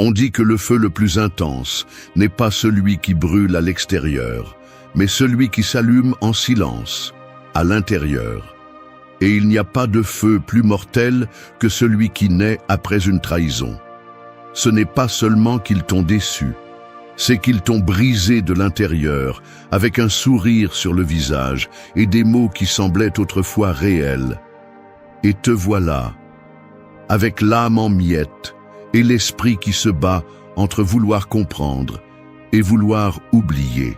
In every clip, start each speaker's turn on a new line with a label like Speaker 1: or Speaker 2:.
Speaker 1: On dit que le feu le plus intense n'est pas celui qui brûle à l'extérieur, mais celui qui s'allume en silence, à l'intérieur. Et il n'y a pas de feu plus mortel que celui qui naît après une trahison. Ce n'est pas seulement qu'ils t'ont déçu, c'est qu'ils t'ont brisé de l'intérieur, avec un sourire sur le visage et des mots qui semblaient autrefois réels. Et te voilà, avec l'âme en miettes et l'esprit qui se bat entre vouloir comprendre et vouloir oublier.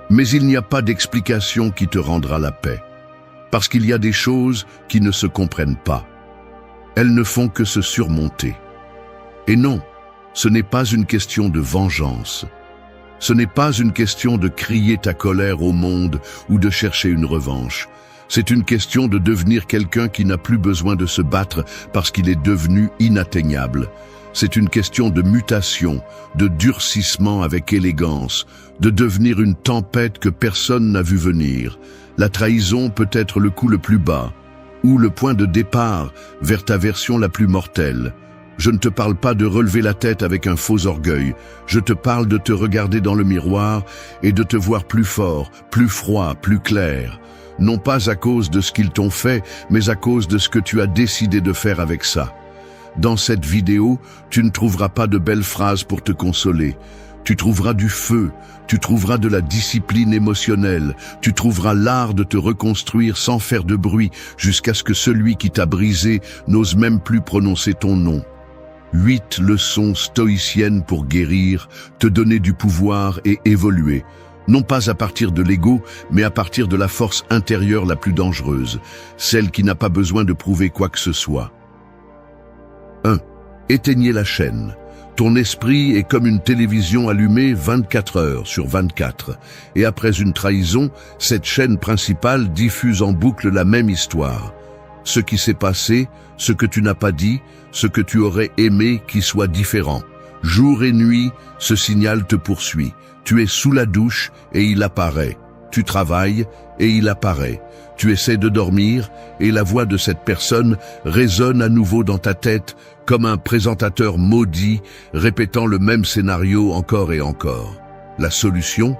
Speaker 1: Mais il n'y a pas d'explication qui te rendra la paix, parce qu'il y a des choses qui ne se comprennent pas. Elles ne font que se surmonter. Et non, ce n'est pas une question de vengeance. Ce n'est pas une question de crier ta colère au monde ou de chercher une revanche. C'est une question de devenir quelqu'un qui n'a plus besoin de se battre parce qu'il est devenu inatteignable. C'est une question de mutation, de durcissement avec élégance, de devenir une tempête que personne n'a vu venir. La trahison peut être le coup le plus bas, ou le point de départ vers ta version la plus mortelle. Je ne te parle pas de relever la tête avec un faux orgueil, je te parle de te regarder dans le miroir et de te voir plus fort, plus froid, plus clair. Non pas à cause de ce qu'ils t'ont fait, mais à cause de ce que tu as décidé de faire avec ça. Dans cette vidéo, tu ne trouveras pas de belles phrases pour te consoler. Tu trouveras du feu, tu trouveras de la discipline émotionnelle, tu trouveras l'art de te reconstruire sans faire de bruit jusqu'à ce que celui qui t'a brisé n'ose même plus prononcer ton nom. 8 leçons stoïciennes pour guérir, te donner du pouvoir et évoluer. Non pas à partir de l'ego, mais à partir de la force intérieure la plus dangereuse, celle qui n'a pas besoin de prouver quoi que ce soit. 1. Éteignez la chaîne. Ton esprit est comme une télévision allumée 24 heures sur 24. Et après une trahison, cette chaîne principale diffuse en boucle la même histoire. Ce qui s'est passé, ce que tu n'as pas dit, ce que tu aurais aimé qui soit différent. Jour et nuit, ce signal te poursuit. Tu es sous la douche et il apparaît. Tu travailles et il apparaît. Tu essaies de dormir et la voix de cette personne résonne à nouveau dans ta tête comme un présentateur maudit répétant le même scénario encore et encore. La solution ?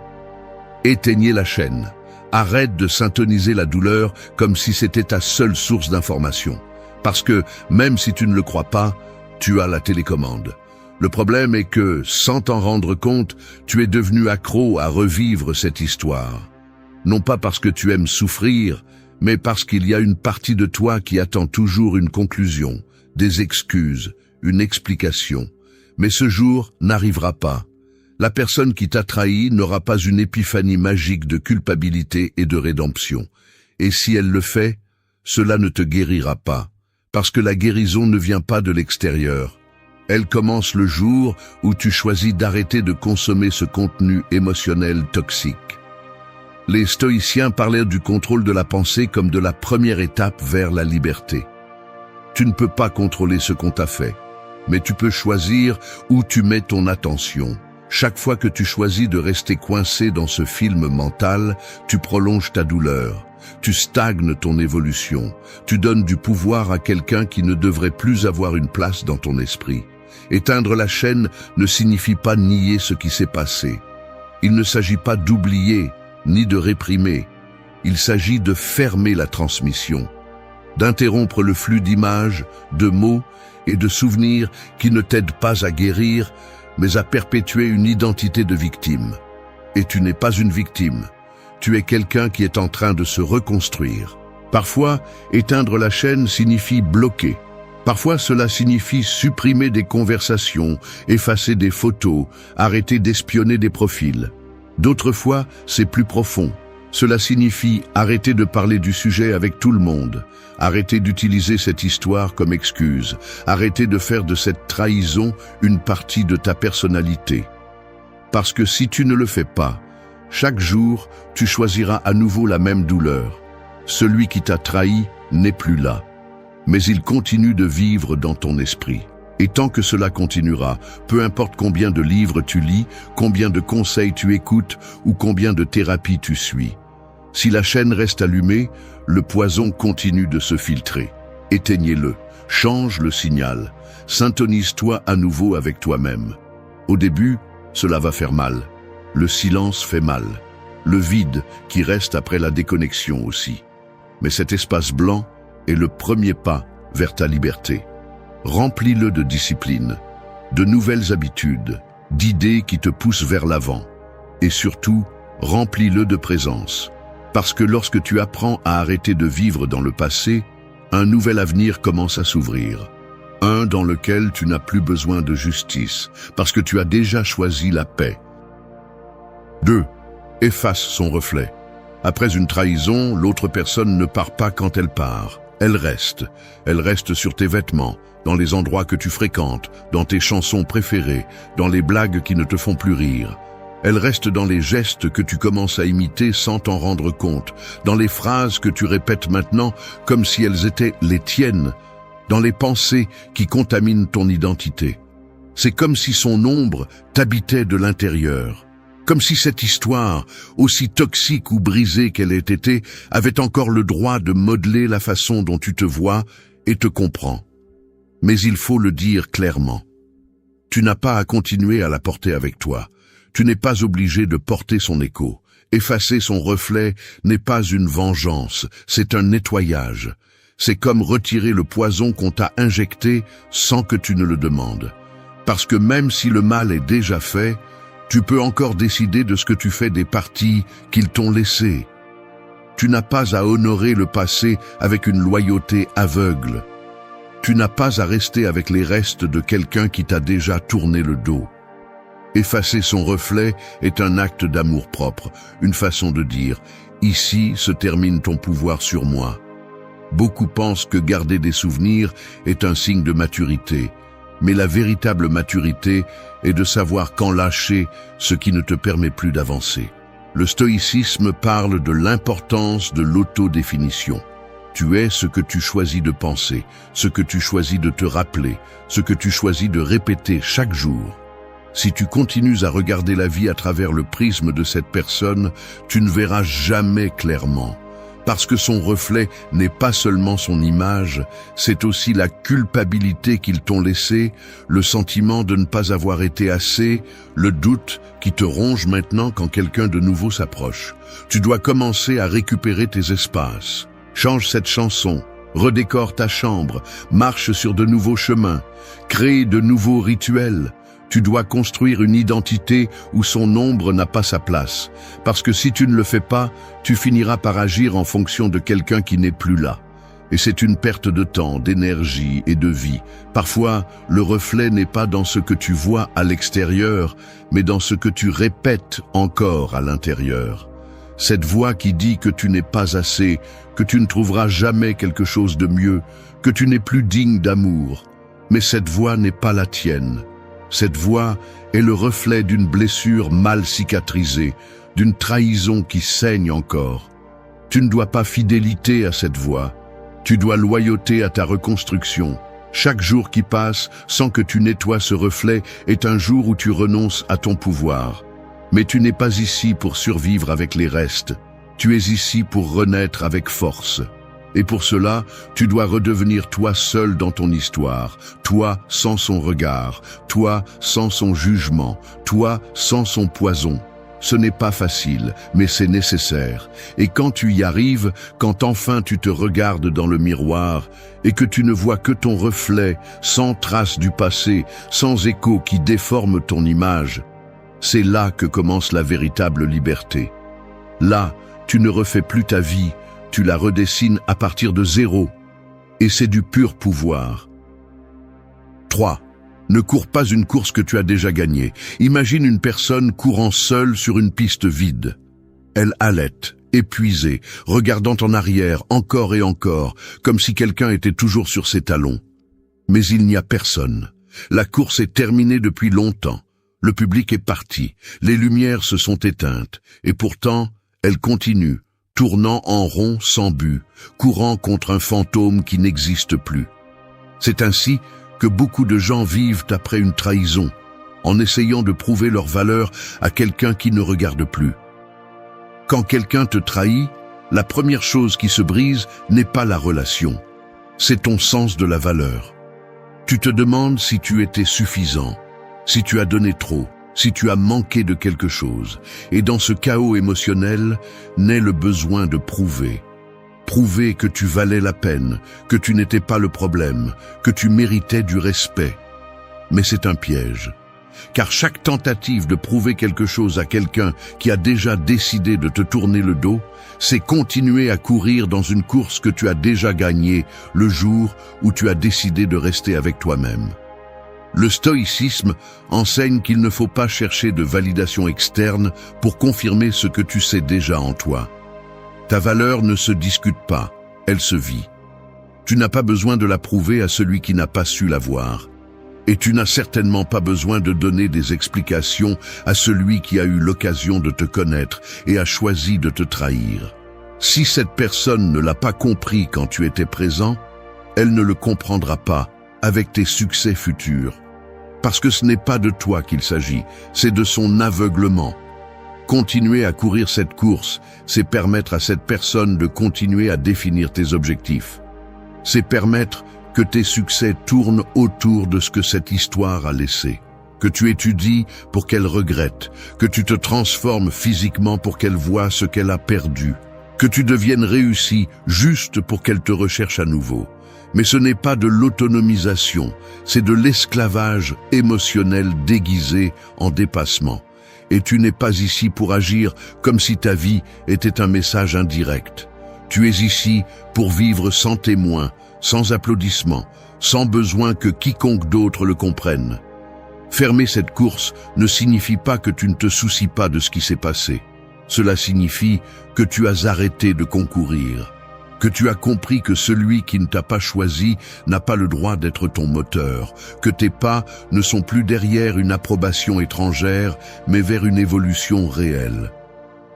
Speaker 1: Éteignez la chaîne. Arrête de syntoniser la douleur comme si c'était ta seule source d'information. Parce que, même si tu ne le crois pas, tu as la télécommande. Le problème est que, sans t'en rendre compte, tu es devenu accro à revivre cette histoire. Non pas parce que tu aimes souffrir, mais parce qu'il y a une partie de toi qui attend toujours une conclusion, des excuses, une explication. Mais ce jour n'arrivera pas. La personne qui t'a trahi n'aura pas une épiphanie magique de culpabilité et de rédemption. Et si elle le fait, cela ne te guérira pas, parce que la guérison ne vient pas de l'extérieur. Elle commence le jour où tu choisis d'arrêter de consommer ce contenu émotionnel toxique. Les stoïciens parlaient du contrôle de la pensée comme de la première étape vers la liberté. Tu ne peux pas contrôler ce qu'on t'a fait, mais tu peux choisir où tu mets ton attention. Chaque fois que tu choisis de rester coincé dans ce film mental, tu prolonges ta douleur, tu stagnes ton évolution, tu donnes du pouvoir à quelqu'un qui ne devrait plus avoir une place dans ton esprit. Éteindre la chaîne ne signifie pas nier ce qui s'est passé. Il ne s'agit pas d'oublier, ni de réprimer. Il s'agit de fermer la transmission, d'interrompre le flux d'images, de mots et de souvenirs qui ne t'aident pas à guérir, mais à perpétuer une identité de victime. Et tu n'es pas une victime. Tu es quelqu'un qui est en train de se reconstruire. Parfois, éteindre la chaîne signifie bloquer. Parfois, cela signifie supprimer des conversations, effacer des photos, arrêter d'espionner des profils. D'autres fois, c'est plus profond. Cela signifie arrêter de parler du sujet avec tout le monde, arrêter d'utiliser cette histoire comme excuse, arrêter de faire de cette trahison une partie de ta personnalité. Parce que si tu ne le fais pas, chaque jour, tu choisiras à nouveau la même douleur. Celui qui t'a trahi n'est plus là, mais il continue de vivre dans ton esprit. Et tant que cela continuera, peu importe combien de livres tu lis, combien de conseils tu écoutes ou combien de thérapies tu suis, si la chaîne reste allumée, le poison continue de se filtrer. Éteignez-le. change le signal. Syntonise-toi à nouveau avec toi-même. Au début, cela va faire mal. Le silence fait mal. Le vide qui reste après la déconnexion aussi. Mais cet espace blanc est le premier pas vers ta liberté. Remplis-le de discipline, de nouvelles habitudes, d'idées qui te poussent vers l'avant. Et surtout, remplis-le de présence. Parce que lorsque tu apprends à arrêter de vivre dans le passé, un nouvel avenir commence à s'ouvrir. Un dans lequel tu n'as plus besoin de justice, parce que tu as déjà choisi la paix. 2. Efface son reflet. Après une trahison, l'autre personne ne part pas quand elle part. Elle reste. Elle reste sur tes vêtements, dans les endroits que tu fréquentes, dans tes chansons préférées, dans les blagues qui ne te font plus rire. Elle reste dans les gestes que tu commences à imiter sans t'en rendre compte, dans les phrases que tu répètes maintenant comme si elles étaient les tiennes, dans les pensées qui contaminent ton identité. C'est comme si son ombre t'habitait de l'intérieur, comme si cette histoire, aussi toxique ou brisée qu'elle ait été, avait encore le droit de modeler la façon dont tu te vois et te comprends. Mais il faut le dire clairement. Tu n'as pas à continuer à la porter avec toi. Tu n'es pas obligé de porter son écho. Effacer son reflet n'est pas une vengeance, c'est un nettoyage. C'est comme retirer le poison qu'on t'a injecté sans que tu ne le demandes. Parce que même si le mal est déjà fait, tu peux encore décider de ce que tu fais des parties qu'ils t'ont laissées. Tu n'as pas à honorer le passé avec une loyauté aveugle. Tu n'as pas à rester avec les restes de quelqu'un qui t'a déjà tourné le dos. Effacer son reflet est un acte d'amour-propre, une façon de dire « Ici se termine ton pouvoir sur moi ». Beaucoup pensent que garder des souvenirs est un signe de maturité, mais la véritable maturité est de savoir quand lâcher ce qui ne te permet plus d'avancer. Le stoïcisme parle de l'importance de l'autodéfinition. Tu es ce que tu choisis de penser, ce que tu choisis de te rappeler, ce que tu choisis de répéter chaque jour. Si tu continues à regarder la vie à travers le prisme de cette personne, tu ne verras jamais clairement. Parce que son reflet n'est pas seulement son image, c'est aussi la culpabilité qu'ils t'ont laissée, le sentiment de ne pas avoir été assez, le doute qui te ronge maintenant quand quelqu'un de nouveau s'approche. Tu dois commencer à récupérer tes espaces. Change cette chanson, redécore ta chambre, marche sur de nouveaux chemins, crée de nouveaux rituels. Tu dois construire une identité où son ombre n'a pas sa place. Parce que si tu ne le fais pas, tu finiras par agir en fonction de quelqu'un qui n'est plus là. Et c'est une perte de temps, d'énergie et de vie. Parfois, le reflet n'est pas dans ce que tu vois à l'extérieur, mais dans ce que tu répètes encore à l'intérieur. Cette voix qui dit que tu n'es pas assez, que tu ne trouveras jamais quelque chose de mieux, que tu n'es plus digne d'amour. Mais cette voix n'est pas la tienne. Cette voix est le reflet d'une blessure mal cicatrisée, d'une trahison qui saigne encore. Tu ne dois pas fidélité à cette voix, tu dois loyauté à ta reconstruction. Chaque jour qui passe sans que tu nettoies ce reflet est un jour où tu renonces à ton pouvoir. Mais tu n'es pas ici pour survivre avec les restes, tu es ici pour renaître avec force. Et pour cela, tu dois redevenir toi seul dans ton histoire, toi sans son regard, toi sans son jugement, toi sans son poison. Ce n'est pas facile, mais c'est nécessaire. Et quand tu y arrives, quand enfin tu te regardes dans le miroir et que tu ne vois que ton reflet, sans trace du passé, sans écho qui déforme ton image, c'est là que commence la véritable liberté. Là, tu ne refais plus ta vie, tu la redessines à partir de zéro. Et c'est du pur pouvoir. 3. Ne cours pas une course que tu as déjà gagnée. Imagine une personne courant seule sur une piste vide. Elle halète, épuisée, regardant en arrière encore et encore, comme si quelqu'un était toujours sur ses talons. Mais il n'y a personne. La course est terminée depuis longtemps. Le public est parti, les lumières se sont éteintes, et pourtant, elle continue, tournant en rond sans but, courant contre un fantôme qui n'existe plus. C'est ainsi que beaucoup de gens vivent après une trahison, en essayant de prouver leur valeur à quelqu'un qui ne regarde plus. Quand quelqu'un te trahit, la première chose qui se brise n'est pas la relation. c'est ton sens de la valeur. Tu te demandes si tu étais suffisant, si tu as donné trop, si tu as manqué de quelque chose. Et dans ce chaos émotionnel naît le besoin de prouver. Prouver que tu valais la peine, que tu n'étais pas le problème, que tu méritais du respect. Mais c'est un piège. Car chaque tentative de prouver quelque chose à quelqu'un qui a déjà décidé de te tourner le dos, c'est continuer à courir dans une course que tu as déjà gagnée le jour où tu as décidé de rester avec toi-même. Le stoïcisme enseigne qu'il ne faut pas chercher de validation externe pour confirmer ce que tu sais déjà en toi. Ta valeur ne se discute pas, elle se vit. Tu n'as pas besoin de la prouver à celui qui n'a pas su la voir. Et tu n'as certainement pas besoin de donner des explications à celui qui a eu l'occasion de te connaître et a choisi de te trahir. Si cette personne ne l'a pas compris quand tu étais présent, elle ne le comprendra pas avec tes succès futurs. Parce que ce n'est pas de toi qu'il s'agit, c'est de son aveuglement. Continuer à courir cette course, c'est permettre à cette personne de continuer à définir tes objectifs. C'est permettre que tes succès tournent autour de ce que cette histoire a laissé, que tu étudies pour qu'elle regrette, que tu te transformes physiquement pour qu'elle voie ce qu'elle a perdu, que tu deviennes réussi juste pour qu'elle te recherche à nouveau. Mais ce n'est pas de l'autonomisation, c'est de l'esclavage émotionnel déguisé en dépassement. Et tu n'es pas ici pour agir comme si ta vie était un message indirect. Tu es ici pour vivre sans témoin, sans applaudissements, sans besoin que quiconque d'autre le comprenne. Fermer cette course ne signifie pas que tu ne te soucies pas de ce qui s'est passé. Cela signifie que tu as arrêté de concourir, que tu as compris que celui qui ne t'a pas choisi n'a pas le droit d'être ton moteur, que tes pas ne sont plus derrière une approbation étrangère, mais vers une évolution réelle.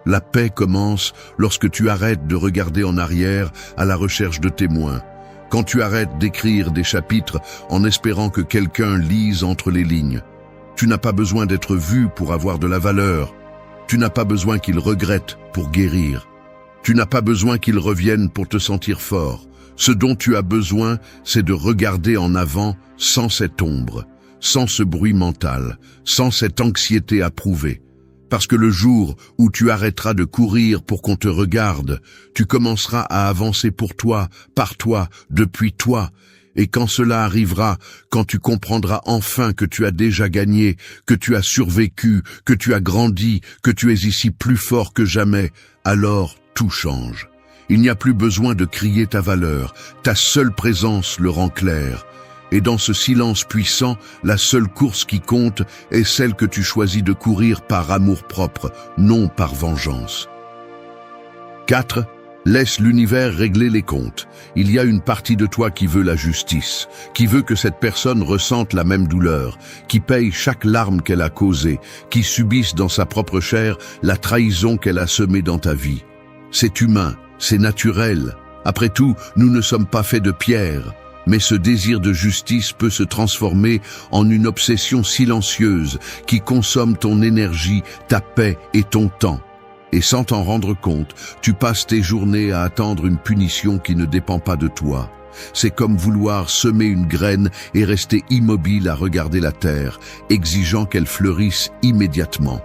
Speaker 1: La paix commence lorsque tu arrêtes de regarder en arrière à la recherche de témoins, quand tu arrêtes d'écrire des chapitres en espérant que quelqu'un lise entre les lignes. Tu n'as pas besoin d'être vu pour avoir de la valeur. Tu n'as pas besoin qu'il regrette pour guérir. Tu n'as pas besoin qu'il revienne pour te sentir fort. Ce dont tu as besoin, c'est de regarder en avant sans cette ombre, sans ce bruit mental, sans cette anxiété à prouver. Parce que le jour où tu arrêteras de courir pour qu'on te regarde, tu commenceras à avancer pour toi, par toi, depuis toi. Et quand cela arrivera, quand tu comprendras enfin que tu as déjà gagné, que tu as survécu, que tu as grandi, que tu es ici plus fort que jamais, alors tout change. Il n'y a plus besoin de crier ta valeur, ta seule présence le rend clair. Et dans ce silence puissant, la seule course qui compte est celle que tu choisis de courir par amour-propre, non par vengeance. 4. Laisse l'univers régler les comptes. Il y a une partie de toi qui veut la justice, qui veut que cette personne ressente la même douleur, qui paye chaque larme qu'elle a causée, qui subisse dans sa propre chair la trahison qu'elle a semée dans ta vie. C'est humain, c'est naturel. Après tout, nous ne sommes pas faits de pierre. Mais ce désir de justice peut se transformer en une obsession silencieuse qui consomme ton énergie, ta paix et ton temps. Et sans t'en rendre compte, tu passes tes journées à attendre une punition qui ne dépend pas de toi. C'est comme vouloir semer une graine et rester immobile à regarder la terre, exigeant qu'elle fleurisse immédiatement.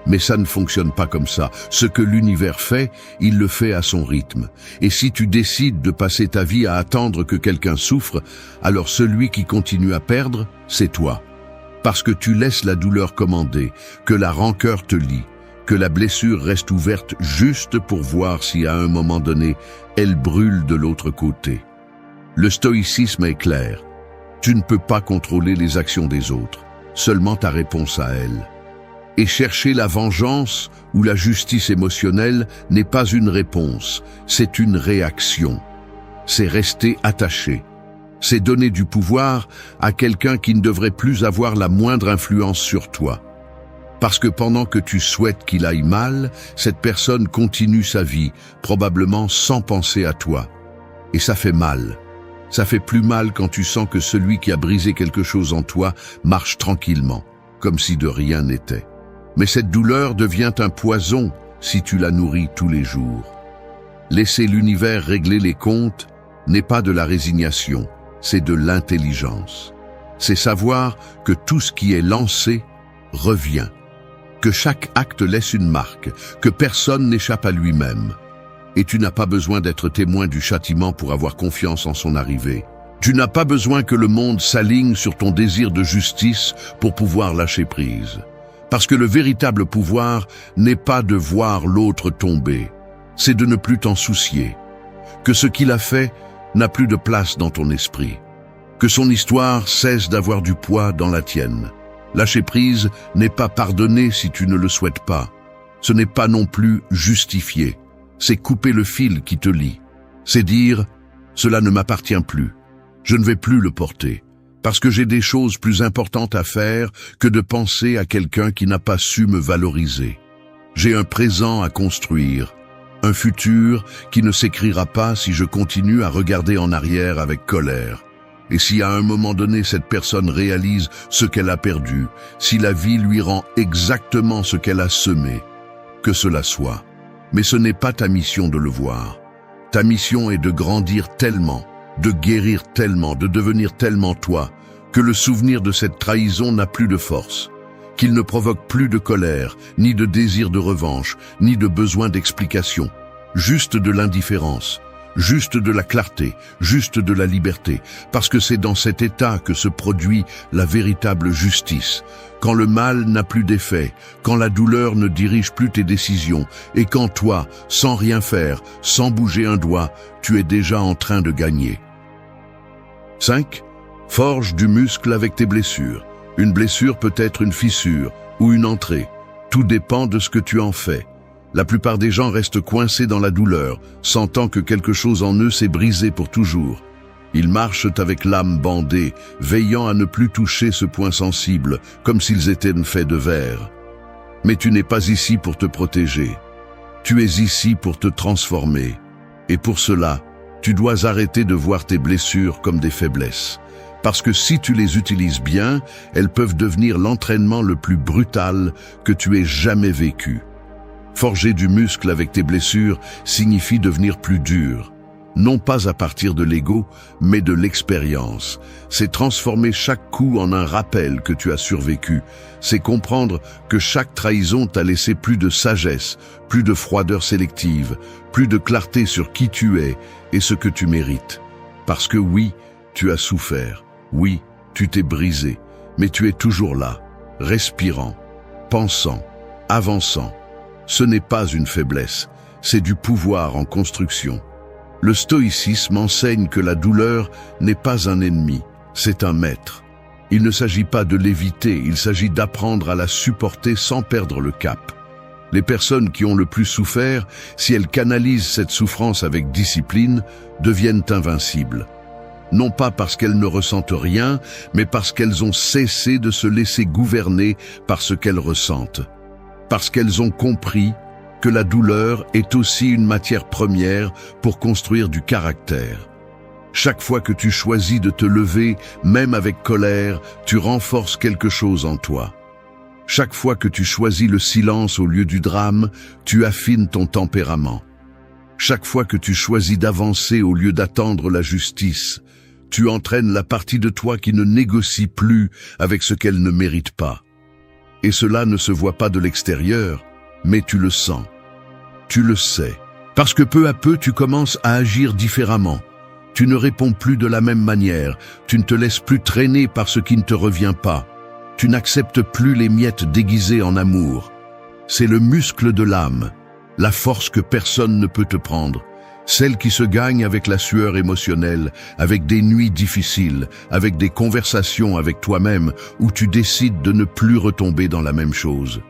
Speaker 1: Mais ça ne fonctionne pas comme ça. Ce que l'univers fait, il le fait à son rythme. Et si tu décides de passer ta vie à attendre que quelqu'un souffre, alors celui qui continue à perdre, c'est toi. Parce que tu laisses la douleur commander, que la rancœur te lie, que la blessure reste ouverte juste pour voir si à un moment donné, elle brûle de l'autre côté. Le stoïcisme est clair. Tu ne peux pas contrôler les actions des autres, seulement ta réponse à elles. Et chercher la vengeance ou la justice émotionnelle n'est pas une réponse, c'est une réaction. C'est rester attaché. C'est donner du pouvoir à quelqu'un qui ne devrait plus avoir la moindre influence sur toi. Parce que pendant que tu souhaites qu'il aille mal, cette personne continue sa vie, probablement sans penser à toi. Et ça fait mal. Ça fait plus mal quand tu sens que celui qui a brisé quelque chose en toi marche tranquillement, comme si de rien n'était. Mais cette douleur devient un poison si tu la nourris tous les jours. Laisser l'univers régler les comptes n'est pas de la résignation, c'est de l'intelligence. C'est savoir que tout ce qui est lancé revient, que chaque acte laisse une marque, que personne n'échappe à lui-même. Et tu n'as pas besoin d'être témoin du châtiment pour avoir confiance en son arrivée. Tu n'as pas besoin que le monde s'aligne sur ton désir de justice pour pouvoir lâcher prise. Parce que le véritable pouvoir n'est pas de voir l'autre tomber, c'est de ne plus t'en soucier. Que ce qu'il a fait n'a plus de place dans ton esprit. Que son histoire cesse d'avoir du poids dans la tienne. Lâcher prise n'est pas pardonner si tu ne le souhaites pas. Ce n'est pas non plus justifier. C'est couper le fil qui te lie. C'est dire « cela ne m'appartient plus. Je ne vais plus le porter. Parce que j'ai des choses plus importantes à faire que de penser à quelqu'un qui n'a pas su me valoriser. J'ai un présent à construire, un futur qui ne s'écrira pas si je continue à regarder en arrière avec colère. Et si à un moment donné cette personne réalise ce qu'elle a perdu, si la vie lui rend exactement ce qu'elle a semé, que cela soit. Mais ce n'est pas ta mission de le voir. Ta mission est de grandir tellement, de guérir tellement, de devenir tellement toi, que le souvenir de cette trahison n'a plus de force, qu'il ne provoque plus de colère, ni de désir de revanche, ni de besoin d'explication, juste de l'indifférence, juste de la clarté, juste de la liberté, parce que c'est dans cet état que se produit la véritable justice, quand le mal n'a plus d'effet, quand la douleur ne dirige plus tes décisions, et quand toi, sans rien faire, sans bouger un doigt, tu es déjà en train de gagner. 5. Forge du muscle avec tes blessures. Une blessure peut être une fissure ou une entrée. Tout dépend de ce que tu en fais. La plupart des gens restent coincés dans la douleur, sentant que quelque chose en eux s'est brisé pour toujours. Ils marchent avec l'âme bandée, veillant à ne plus toucher ce point sensible, comme s'ils étaient faits de verre. Mais tu n'es pas ici pour te protéger. Tu es ici pour te transformer. Et pour cela, tu dois arrêter de voir tes blessures comme des faiblesses. Parce que si tu les utilises bien, elles peuvent devenir l'entraînement le plus brutal que tu aies jamais vécu. Forger du muscle avec tes blessures signifie devenir plus dur. Non pas à partir de l'ego, mais de l'expérience. C'est transformer chaque coup en un rappel que tu as survécu. C'est comprendre que chaque trahison t'a laissé plus de sagesse, plus de froideur sélective, plus de clarté sur qui tu es et ce que tu mérites. Parce que oui, tu as souffert. Oui, tu t'es brisé, mais tu es toujours là, respirant, pensant, avançant. Ce n'est pas une faiblesse, c'est du pouvoir en construction. Le stoïcisme enseigne que la douleur n'est pas un ennemi, c'est un maître. Il ne s'agit pas de l'éviter, il s'agit d'apprendre à la supporter sans perdre le cap. Les personnes qui ont le plus souffert, si elles canalisent cette souffrance avec discipline, deviennent invincibles. Non pas parce qu'elles ne ressentent rien, mais parce qu'elles ont cessé de se laisser gouverner par ce qu'elles ressentent. Parce qu'elles ont compris que la douleur est aussi une matière première pour construire du caractère. Chaque fois que tu choisis de te lever, même avec colère, tu renforces quelque chose en toi. Chaque fois que tu choisis le silence au lieu du drame, tu affines ton tempérament. Chaque fois que tu choisis d'avancer au lieu d'attendre la justice, tu entraînes la partie de toi qui ne négocie plus avec ce qu'elle ne mérite pas. Et cela ne se voit pas de l'extérieur, mais tu le sens. Tu le sais. Parce que peu à peu, tu commences à agir différemment. Tu ne réponds plus de la même manière. Tu ne te laisses plus traîner par ce qui ne te revient pas. Tu n'acceptes plus les miettes déguisées en amour. C'est le muscle de l'âme, la force que personne ne peut te prendre. Celle qui se gagne avec la sueur émotionnelle, avec des nuits difficiles, avec des conversations avec toi-même où tu décides de ne plus retomber dans la même chose.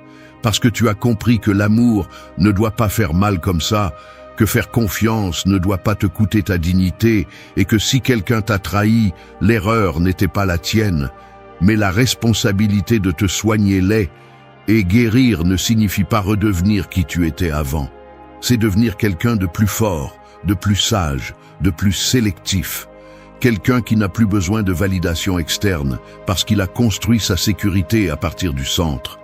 Speaker 1: Parce que tu as compris que l'amour ne doit pas faire mal comme ça, que faire confiance ne doit pas te coûter ta dignité et que si quelqu'un t'a trahi, l'erreur n'était pas la tienne, mais la responsabilité de te soigner l'est. Et guérir ne signifie pas redevenir qui tu étais avant. C'est devenir quelqu'un de plus fort, de plus sage, de plus sélectif. Quelqu'un qui n'a plus besoin de validation externe parce qu'il a construit sa sécurité à partir du centre.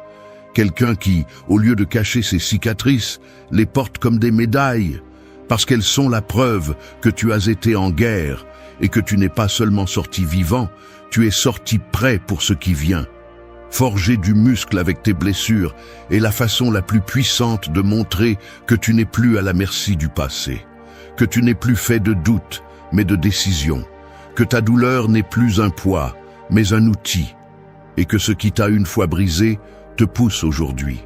Speaker 1: Quelqu'un qui, au lieu de cacher ses cicatrices, les porte comme des médailles. parce qu'elles sont la preuve que tu as été en guerre et que tu n'es pas seulement sorti vivant, tu es sorti prêt pour ce qui vient. Forger du muscle avec tes blessures est la façon la plus puissante de montrer que tu n'es plus à la merci du passé, que tu n'es plus fait de doutes, mais de décisions, que ta douleur n'est plus un poids, mais un outil, et que ce qui t'a une fois brisé te pousse aujourd'hui.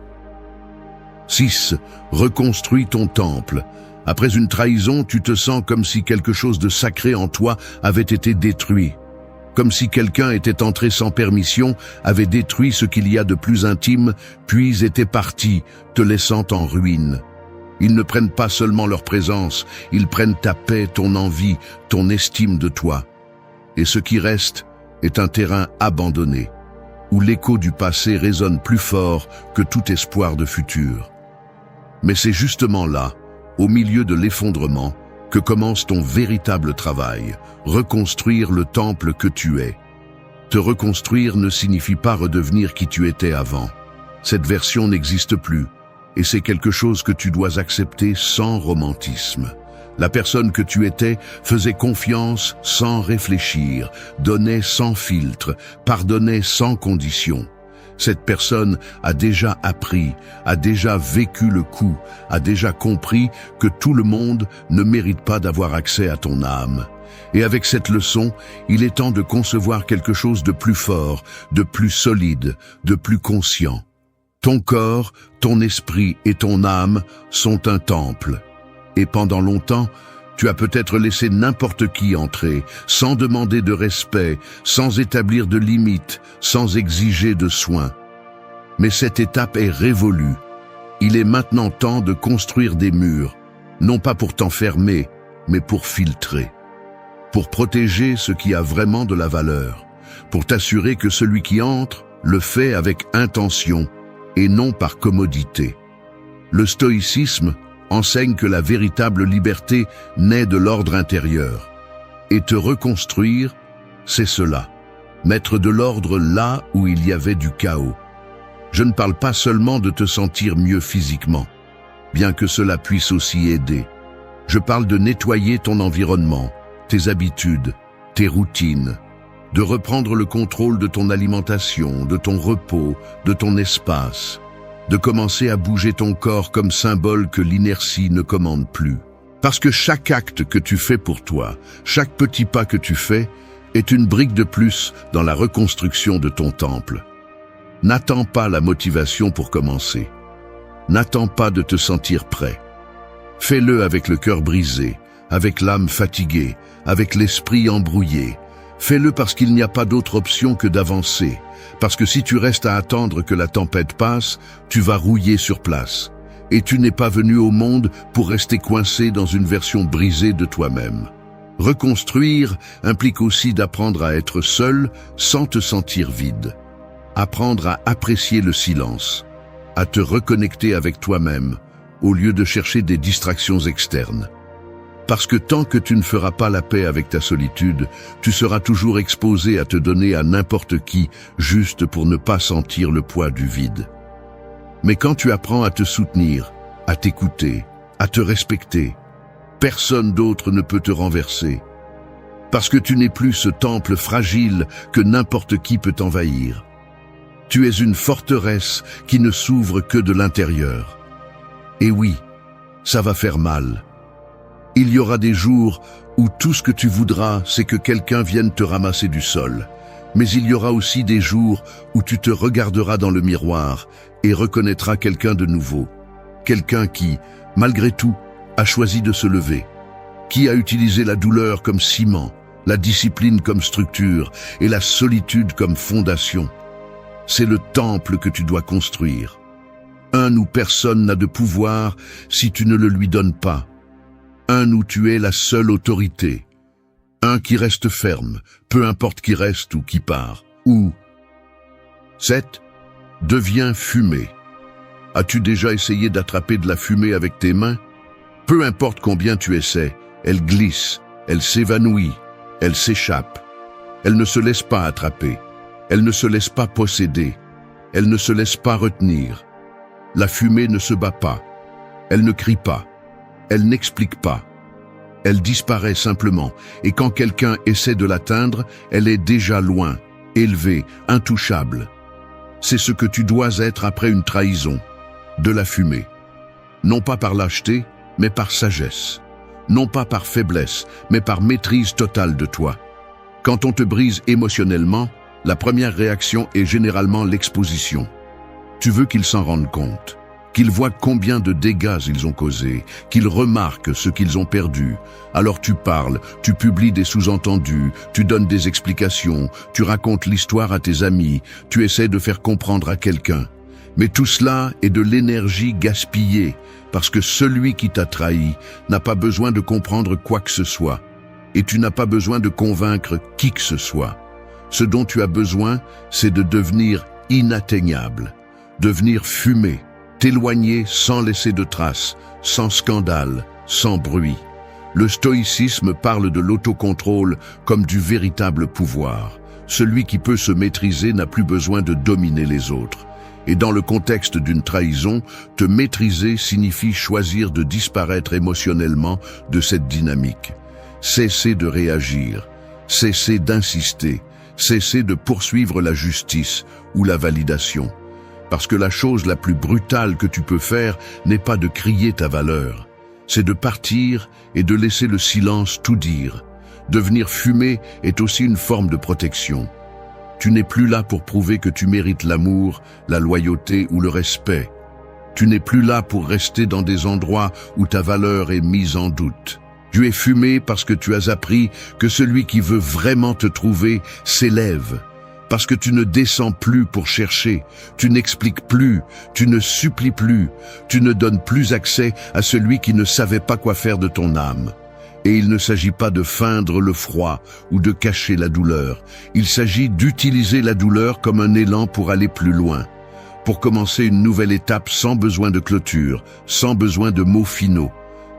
Speaker 1: 6. Reconstruis ton temple. Après une trahison, tu te sens comme si quelque chose de sacré en toi avait été détruit. Comme si quelqu'un était entré sans permission, avait détruit ce qu'il y a de plus intime, puis était parti, te laissant en ruine. Ils ne prennent pas seulement leur présence, ils prennent ta paix, ton envie, ton estime de toi. Et ce qui reste est un terrain abandonné, où l'écho du passé résonne plus fort que tout espoir de futur. Mais c'est justement là, au milieu de l'effondrement, que commence ton véritable travail, reconstruire le temple que tu es. Te reconstruire ne signifie pas redevenir qui tu étais avant. Cette version n'existe plus, et c'est quelque chose que tu dois accepter sans romantisme. La personne que tu étais faisait confiance sans réfléchir, donnait sans filtre, pardonnait sans condition. Cette personne a déjà appris, a déjà vécu le coup, a déjà compris que tout le monde ne mérite pas d'avoir accès à ton âme. Et avec cette leçon, il est temps de concevoir quelque chose de plus fort, de plus solide, de plus conscient. Ton corps, ton esprit et ton âme sont un temple. Et pendant longtemps, tu as peut-être laissé n'importe qui entrer, sans demander de respect, sans établir de limites, sans exiger de soins. Mais cette étape est révolue. Il est maintenant temps de construire des murs, non pas pour t'enfermer, mais pour filtrer. Pour protéger ce qui a vraiment de la valeur, pour t'assurer que celui qui entre le fait avec intention et non par commodité. Le stoïcisme enseigne que la véritable liberté naît de l'ordre intérieur. Et te reconstruire, c'est cela. Mettre de l'ordre là où il y avait du chaos. Je ne parle pas seulement de te sentir mieux physiquement, bien que cela puisse aussi aider. Je parle de nettoyer ton environnement, tes habitudes, tes routines, de reprendre le contrôle de ton alimentation, de ton repos, de ton espace, de commencer à bouger ton corps comme symbole que l'inertie ne commande plus. Parce que chaque acte que tu fais pour toi, chaque petit pas que tu fais, est une brique de plus dans la reconstruction de ton temple. N'attends pas la motivation pour commencer. N'attends pas de te sentir prêt. Fais-le avec le cœur brisé, avec l'âme fatiguée, avec l'esprit embrouillé. Fais-le parce qu'il n'y a pas d'autre option que d'avancer. Parce que si tu restes à attendre que la tempête passe, tu vas rouiller sur place. Et tu n'es pas venu au monde pour rester coincé dans une version brisée de toi-même. Reconstruire implique aussi d'apprendre à être seul sans te sentir vide. Apprendre à apprécier le silence, à te reconnecter avec toi-même, au lieu de chercher des distractions externes. Parce que tant que tu ne feras pas la paix avec ta solitude, tu seras toujours exposé à te donner à n'importe qui, juste pour ne pas sentir le poids du vide. Mais quand tu apprends à te soutenir, à t'écouter, à te respecter, personne d'autre ne peut te renverser. Parce que tu n'es plus ce temple fragile que n'importe qui peut envahir. Tu es une forteresse qui ne s'ouvre que de l'intérieur. Et oui, ça va faire mal. Il y aura des jours où tout ce que tu voudras, c'est que quelqu'un vienne te ramasser du sol. Mais il y aura aussi des jours où tu te regarderas dans le miroir et reconnaîtras quelqu'un de nouveau. Quelqu'un qui, malgré tout, a choisi de se lever. Qui a utilisé la douleur comme ciment, la discipline comme structure et la solitude comme fondation. C'est le temple que tu dois construire. Un où personne n'a de pouvoir si tu ne le lui donnes pas. Un où tu es la seule autorité. Un qui reste ferme, peu importe qui reste ou qui part. Ou 7. Deviens fumée. As-tu déjà essayé d'attraper de la fumée avec tes mains? Peu importe combien tu essaies, elle glisse, elle s'évanouit, elle s'échappe. Elle ne se laisse pas attraper. Elle ne se laisse pas posséder. Elle ne se laisse pas retenir. La fumée ne se bat pas. Elle ne crie pas. Elle n'explique pas. Elle disparaît simplement, et quand quelqu'un essaie de l'atteindre, elle est déjà loin, élevée, intouchable. C'est ce que tu dois être après une trahison, de la fumée. Non pas par lâcheté, mais par sagesse. Non pas par faiblesse, mais par maîtrise totale de toi. Quand on te brise émotionnellement, la première réaction est généralement l'exposition. Tu veux qu'ils s'en rendent compte, qu'ils voient combien de dégâts ils ont causés, qu'ils remarquent ce qu'ils ont perdu. Alors tu parles, tu publies des sous-entendus, tu donnes des explications, tu racontes l'histoire à tes amis, tu essaies de faire comprendre à quelqu'un. Mais tout cela est de l'énergie gaspillée, parce que celui qui t'a trahi n'a pas besoin de comprendre quoi que ce soit. Et tu n'as pas besoin de convaincre qui que ce soit. Ce dont tu as besoin, c'est de devenir inatteignable, devenir fumé, t'éloigner sans laisser de traces, sans scandale, sans bruit. Le stoïcisme parle de l'autocontrôle comme du véritable pouvoir. Celui qui peut se maîtriser n'a plus besoin de dominer les autres. Et dans le contexte d'une trahison, te maîtriser signifie choisir de disparaître émotionnellement de cette dynamique. Cesser de réagir, cesser d'insister, cesser de poursuivre la justice ou la validation. Parce que la chose la plus brutale que tu peux faire n'est pas de crier ta valeur, c'est de partir et de laisser le silence tout dire. Devenir fumé est aussi une forme de protection. Tu n'es plus là pour prouver que tu mérites l'amour, la loyauté ou le respect. Tu n'es plus là pour rester dans des endroits où ta valeur est mise en doute. Tu es fumé parce que tu as appris que celui qui veut vraiment te trouver s'élève. Parce que tu ne descends plus pour chercher, tu n'expliques plus, tu ne supplies plus, tu ne donnes plus accès à celui qui ne savait pas quoi faire de ton âme. Et il ne s'agit pas de feindre le froid ou de cacher la douleur. Il s'agit d'utiliser la douleur comme un élan pour aller plus loin, pour commencer une nouvelle étape sans besoin de clôture, sans besoin de mots finaux.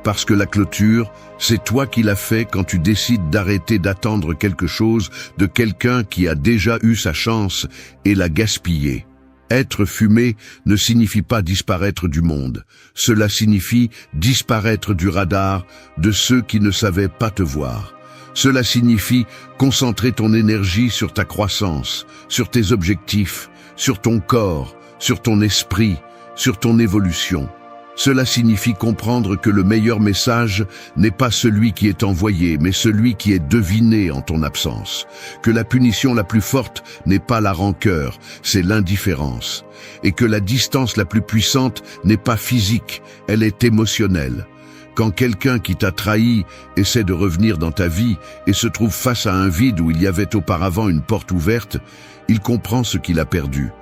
Speaker 1: Parce que la clôture, c'est toi qui l'as fait quand tu décides d'arrêter d'attendre quelque chose de quelqu'un qui a déjà eu sa chance et l'a gaspillé. Être fumé ne signifie pas disparaître du monde. Cela signifie disparaître du radar de ceux qui ne savaient pas te voir. Cela signifie concentrer ton énergie sur ta croissance, sur tes objectifs, sur ton corps, sur ton esprit, sur ton évolution. Cela signifie comprendre que le meilleur message n'est pas celui qui est envoyé, mais celui qui est deviné en ton absence. Que la punition la plus forte n'est pas la rancœur, c'est l'indifférence. Et que la distance la plus puissante n'est pas physique, elle est émotionnelle. Quand quelqu'un qui t'a trahi essaie de revenir dans ta vie et se trouve face à un vide où il y avait auparavant une porte ouverte, il comprend ce qu'il a perdu.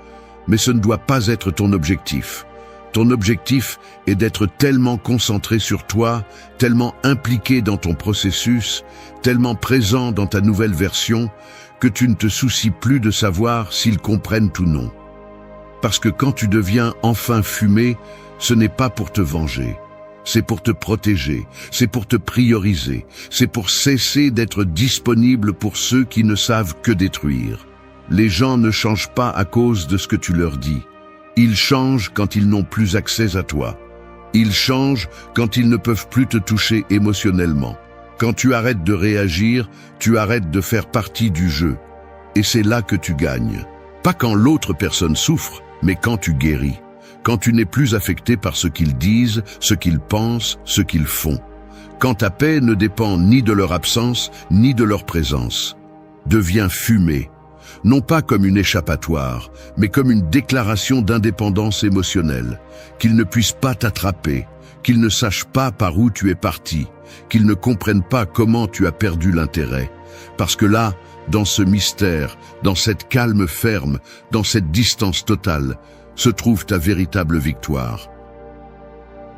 Speaker 1: Mais ce ne doit pas être ton objectif. Ton objectif est d'être tellement concentré sur toi, tellement impliqué dans ton processus, tellement présent dans ta nouvelle version, que tu ne te soucies plus de savoir s'ils comprennent ou non. Parce que quand tu deviens enfin fumé, ce n'est pas pour te venger, c'est pour te protéger, c'est pour te prioriser, c'est pour cesser d'être disponible pour ceux qui ne savent que détruire. Les gens ne changent pas à cause de ce que tu leur dis. Ils changent quand ils n'ont plus accès à toi. Ils changent quand ils ne peuvent plus te toucher émotionnellement. Quand tu arrêtes de réagir, tu arrêtes de faire partie du jeu. Et c'est là que tu gagnes. Pas quand l'autre personne souffre, mais quand tu guéris. Quand tu n'es plus affecté par ce qu'ils disent, ce qu'ils pensent, ce qu'ils font. Quand ta paix ne dépend ni de leur absence, ni de leur présence. Deviens fumé. Non pas comme une échappatoire, mais comme une déclaration d'indépendance émotionnelle, qu'ils ne puissent pas t'attraper, qu'ils ne sachent pas par où tu es parti, qu'ils ne comprennent pas comment tu as perdu l'intérêt. Parce que là, dans ce mystère, dans cette calme ferme, dans cette distance totale, se trouve ta véritable victoire.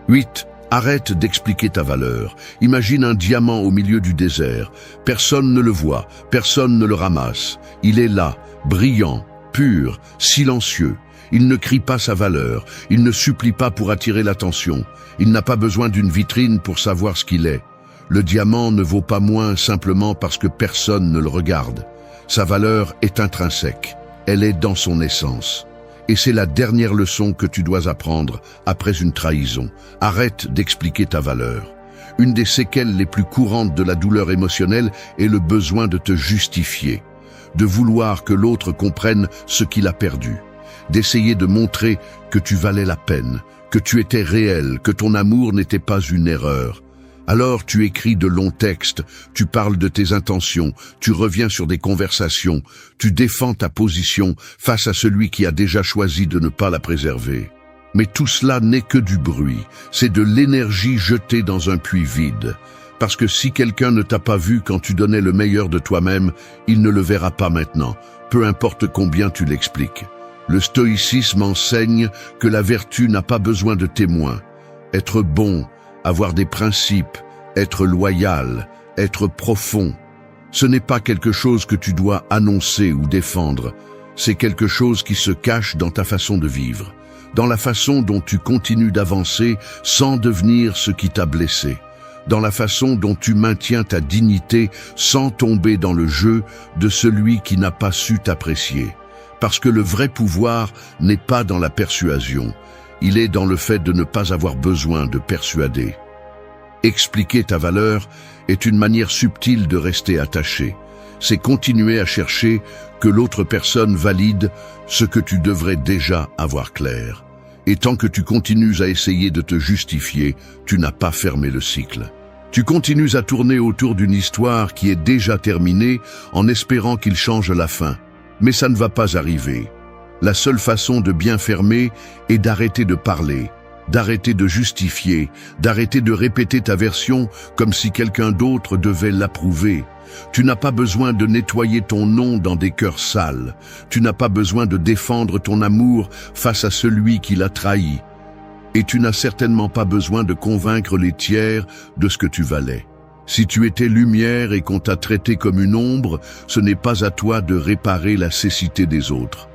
Speaker 1: 8. Arrête d'expliquer ta valeur. Imagine un diamant au milieu du désert. Personne ne le voit, personne ne le ramasse. Il est là, brillant, pur, silencieux. Il ne crie pas sa valeur, il ne supplie pas pour attirer l'attention. Il n'a pas besoin d'une vitrine pour savoir ce qu'il est. Le diamant ne vaut pas moins simplement parce que personne ne le regarde. Sa valeur est intrinsèque, elle est dans son essence. Et c'est la dernière leçon que tu dois apprendre après une trahison. Arrête d'expliquer ta valeur. Une des séquelles les plus courantes de la douleur émotionnelle est le besoin de te justifier, de vouloir que l'autre comprenne ce qu'il a perdu, d'essayer de montrer que tu valais la peine, que tu étais réel, que ton amour n'était pas une erreur. Alors tu écris de longs textes, tu parles de tes intentions, tu reviens sur des conversations, tu défends ta position face à celui qui a déjà choisi de ne pas la préserver. Mais tout cela n'est que du bruit, c'est de l'énergie jetée dans un puits vide. Parce que si quelqu'un ne t'a pas vu quand tu donnais le meilleur de toi-même, il ne le verra pas maintenant, peu importe combien tu l'expliques. Le stoïcisme enseigne que la vertu n'a pas besoin de témoins. Être bon, avoir des principes, être loyal, être profond, ce n'est pas quelque chose que tu dois annoncer ou défendre, c'est quelque chose qui se cache dans ta façon de vivre, dans la façon dont tu continues d'avancer sans devenir ce qui t'a blessé, dans la façon dont tu maintiens ta dignité sans tomber dans le jeu de celui qui n'a pas su t'apprécier. Parce que le vrai pouvoir n'est pas dans la persuasion, il est dans le fait de ne pas avoir besoin de persuader. Expliquer ta valeur est une manière subtile de rester attaché. C'est continuer à chercher que l'autre personne valide ce que tu devrais déjà avoir clair. Et tant que tu continues à essayer de te justifier, tu n'as pas fermé le cycle. Tu continues à tourner autour d'une histoire qui est déjà terminée en espérant qu'il change la fin. Mais ça ne va pas arriver. La seule façon de bien fermer est d'arrêter de parler, d'arrêter de justifier, d'arrêter de répéter ta version comme si quelqu'un d'autre devait l'approuver. Tu n'as pas besoin de nettoyer ton nom dans des cœurs sales. Tu n'as pas besoin de défendre ton amour face à celui qui l'a trahi. Et tu n'as certainement pas besoin de convaincre les tiers de ce que tu valais. Si tu étais lumière et qu'on t'a traité comme une ombre, ce n'est pas à toi de réparer la cécité des autres.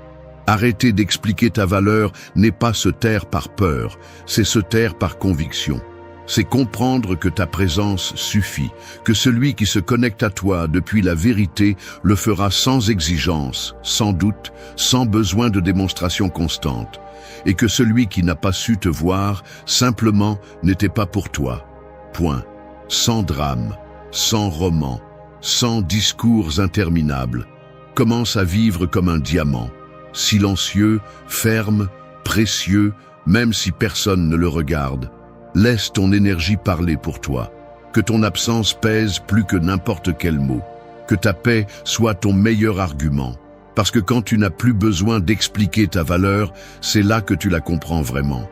Speaker 1: Arrêter d'expliquer ta valeur n'est pas se taire par peur, c'est se taire par conviction. C'est comprendre que ta présence suffit, que celui qui se connecte à toi depuis la vérité le fera sans exigence, sans doute, sans besoin de démonstration constante, et que celui qui n'a pas su te voir, simplement, n'était pas pour toi. Point. Sans drame, sans roman, sans discours interminables. Commence à vivre comme un diamant. Silencieux, ferme, précieux, même si personne ne le regarde. Laisse ton énergie parler pour toi. Que ton absence pèse plus que n'importe quel mot. Que ta paix soit ton meilleur argument. Parce que quand tu n'as plus besoin d'expliquer ta valeur, c'est là que tu la comprends vraiment.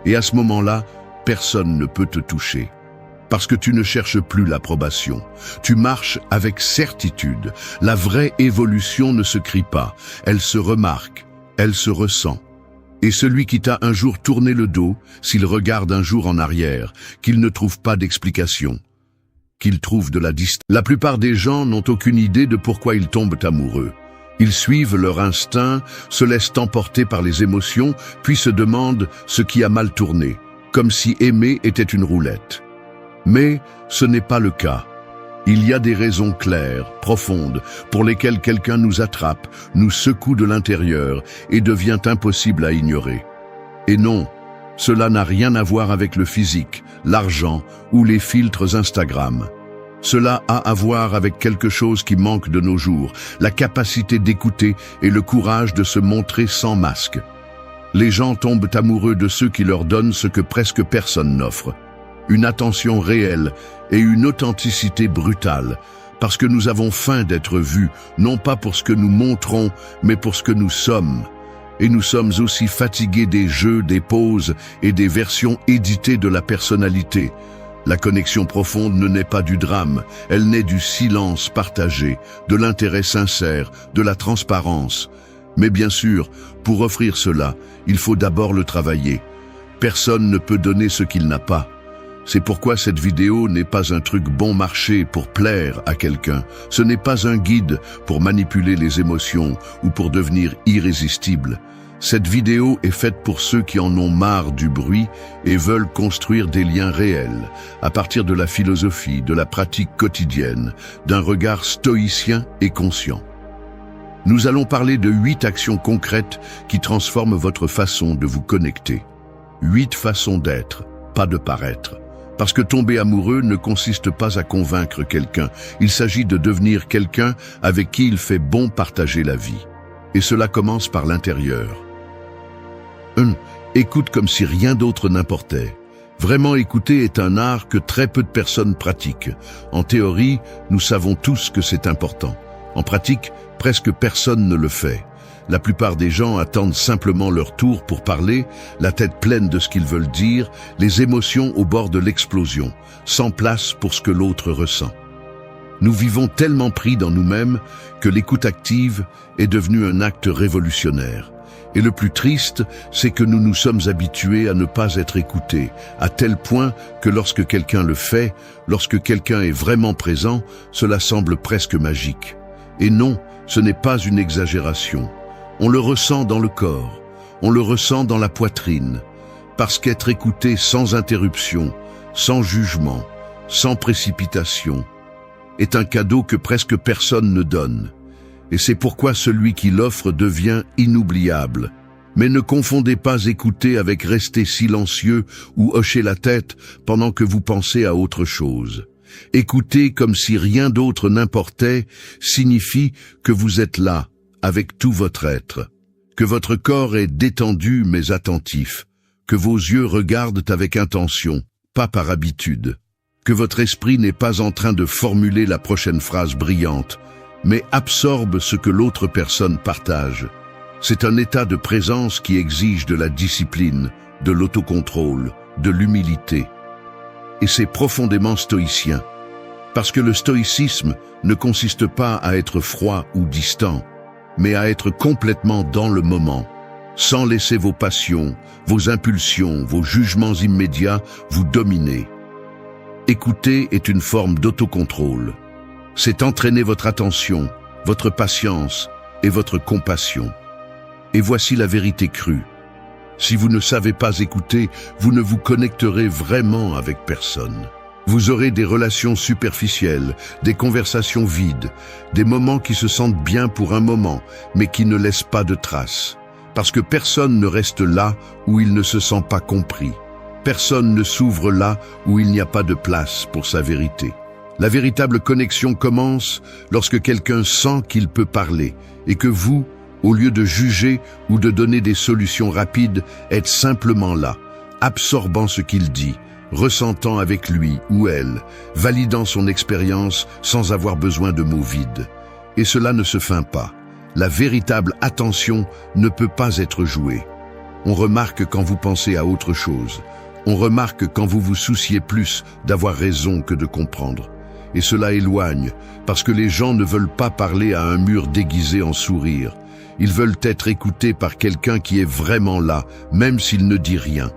Speaker 1: Et à ce moment-là, personne ne peut te toucher. Parce que tu ne cherches plus l'approbation. Tu marches avec certitude. La vraie évolution ne se crie pas, elle se remarque, elle se ressent. Et celui qui t'a un jour tourné le dos, s'il regarde un jour en arrière, qu'il ne trouve pas d'explication, qu'il trouve de la distance. La plupart des gens n'ont aucune idée de pourquoi ils tombent amoureux. Ils suivent leur instinct, se laissent emporter par les émotions, puis se demandent ce qui a mal tourné, comme si aimer était une roulette. Mais ce n'est pas le cas. Il y a des raisons claires, profondes, pour lesquelles quelqu'un nous attrape, nous secoue de l'intérieur et devient impossible à ignorer. Et non, cela n'a rien à voir avec le physique, l'argent ou les filtres Instagram. Cela a à voir avec quelque chose qui manque de nos jours, la capacité d'écouter et le courage de se montrer sans masque. Les gens tombent amoureux de ceux qui leur donnent ce que presque personne n'offre. Une attention réelle et une authenticité brutale, parce que nous avons faim d'être vus, non pas pour ce que nous montrons, mais pour ce que nous sommes. Et nous sommes aussi fatigués des jeux, des poses et des versions éditées de la personnalité. La connexion profonde ne naît pas du drame, elle naît du silence partagé, de l'intérêt sincère, de la transparence. Mais bien sûr, pour offrir cela, il faut d'abord le travailler. Personne ne peut donner ce qu'il n'a pas. C'est pourquoi cette vidéo n'est pas un truc bon marché pour plaire à quelqu'un. Ce n'est pas un guide pour manipuler les émotions ou pour devenir irrésistible. Cette vidéo est faite pour ceux qui en ont marre du bruit et veulent construire des liens réels à partir de la philosophie, de la pratique quotidienne, d'un regard stoïcien et conscient. Nous allons parler de 8 actions concrètes qui transforment votre façon de vous connecter. 8 façons d'être, pas de paraître. Parce que tomber amoureux ne consiste pas à convaincre quelqu'un, il s'agit de devenir quelqu'un avec qui il fait bon partager la vie. Et cela commence par l'intérieur. 1. Écoute comme si rien d'autre n'importait. Vraiment écouter est un art que très peu de personnes pratiquent. En théorie, nous savons tous que c'est important. En pratique, presque personne ne le fait. La plupart des gens attendent simplement leur tour pour parler, la tête pleine de ce qu'ils veulent dire, les émotions au bord de l'explosion, sans place pour ce que l'autre ressent. Nous vivons tellement pris dans nous-mêmes que l'écoute active est devenue un acte révolutionnaire. Et le plus triste, c'est que nous nous sommes habitués à ne pas être écoutés, à tel point que lorsque quelqu'un le fait, lorsque quelqu'un est vraiment présent, cela semble presque magique. Et non, ce n'est pas une exagération. On le ressent dans le corps, on le ressent dans la poitrine, parce qu'être écouté sans interruption, sans jugement, sans précipitation, est un cadeau que presque personne ne donne. Et c'est pourquoi celui qui l'offre devient inoubliable. Mais ne confondez pas écouter avec rester silencieux ou hocher la tête pendant que vous pensez à autre chose. Écouter comme si rien d'autre n'importait signifie que vous êtes là, avec tout votre être, que votre corps est détendu mais attentif, que vos yeux regardent avec intention, pas par habitude, que votre esprit n'est pas en train de formuler la prochaine phrase brillante, mais absorbe ce que l'autre personne partage. C'est un état de présence qui exige de la discipline, de l'autocontrôle, de l'humilité. Et c'est profondément stoïcien, parce que le stoïcisme ne consiste pas à être froid ou distant, mais à être complètement dans le moment, sans laisser vos passions, vos impulsions, vos jugements immédiats vous dominer. Écouter est une forme d'autocontrôle. C'est entraîner votre attention, votre patience et votre compassion. Et voici la vérité crue. Si vous ne savez pas écouter, vous ne vous connecterez vraiment avec personne. Vous aurez des relations superficielles, des conversations vides, des moments qui se sentent bien pour un moment, mais qui ne laissent pas de traces. Parce que personne ne reste là où il ne se sent pas compris. Personne ne s'ouvre là où il n'y a pas de place pour sa vérité. La véritable connexion commence lorsque quelqu'un sent qu'il peut parler et que vous, au lieu de juger ou de donner des solutions rapides, êtes simplement là, absorbant ce qu'il dit, ressentant avec lui ou elle, validant son expérience sans avoir besoin de mots vides. Et cela ne se feint pas. La véritable attention ne peut pas être jouée. On remarque quand vous pensez à autre chose. On remarque quand vous vous souciez plus d'avoir raison que de comprendre. Et cela éloigne, parce que les gens ne veulent pas parler à un mur déguisé en sourire. Ils veulent être écoutés par quelqu'un qui est vraiment là, même s'il ne dit rien.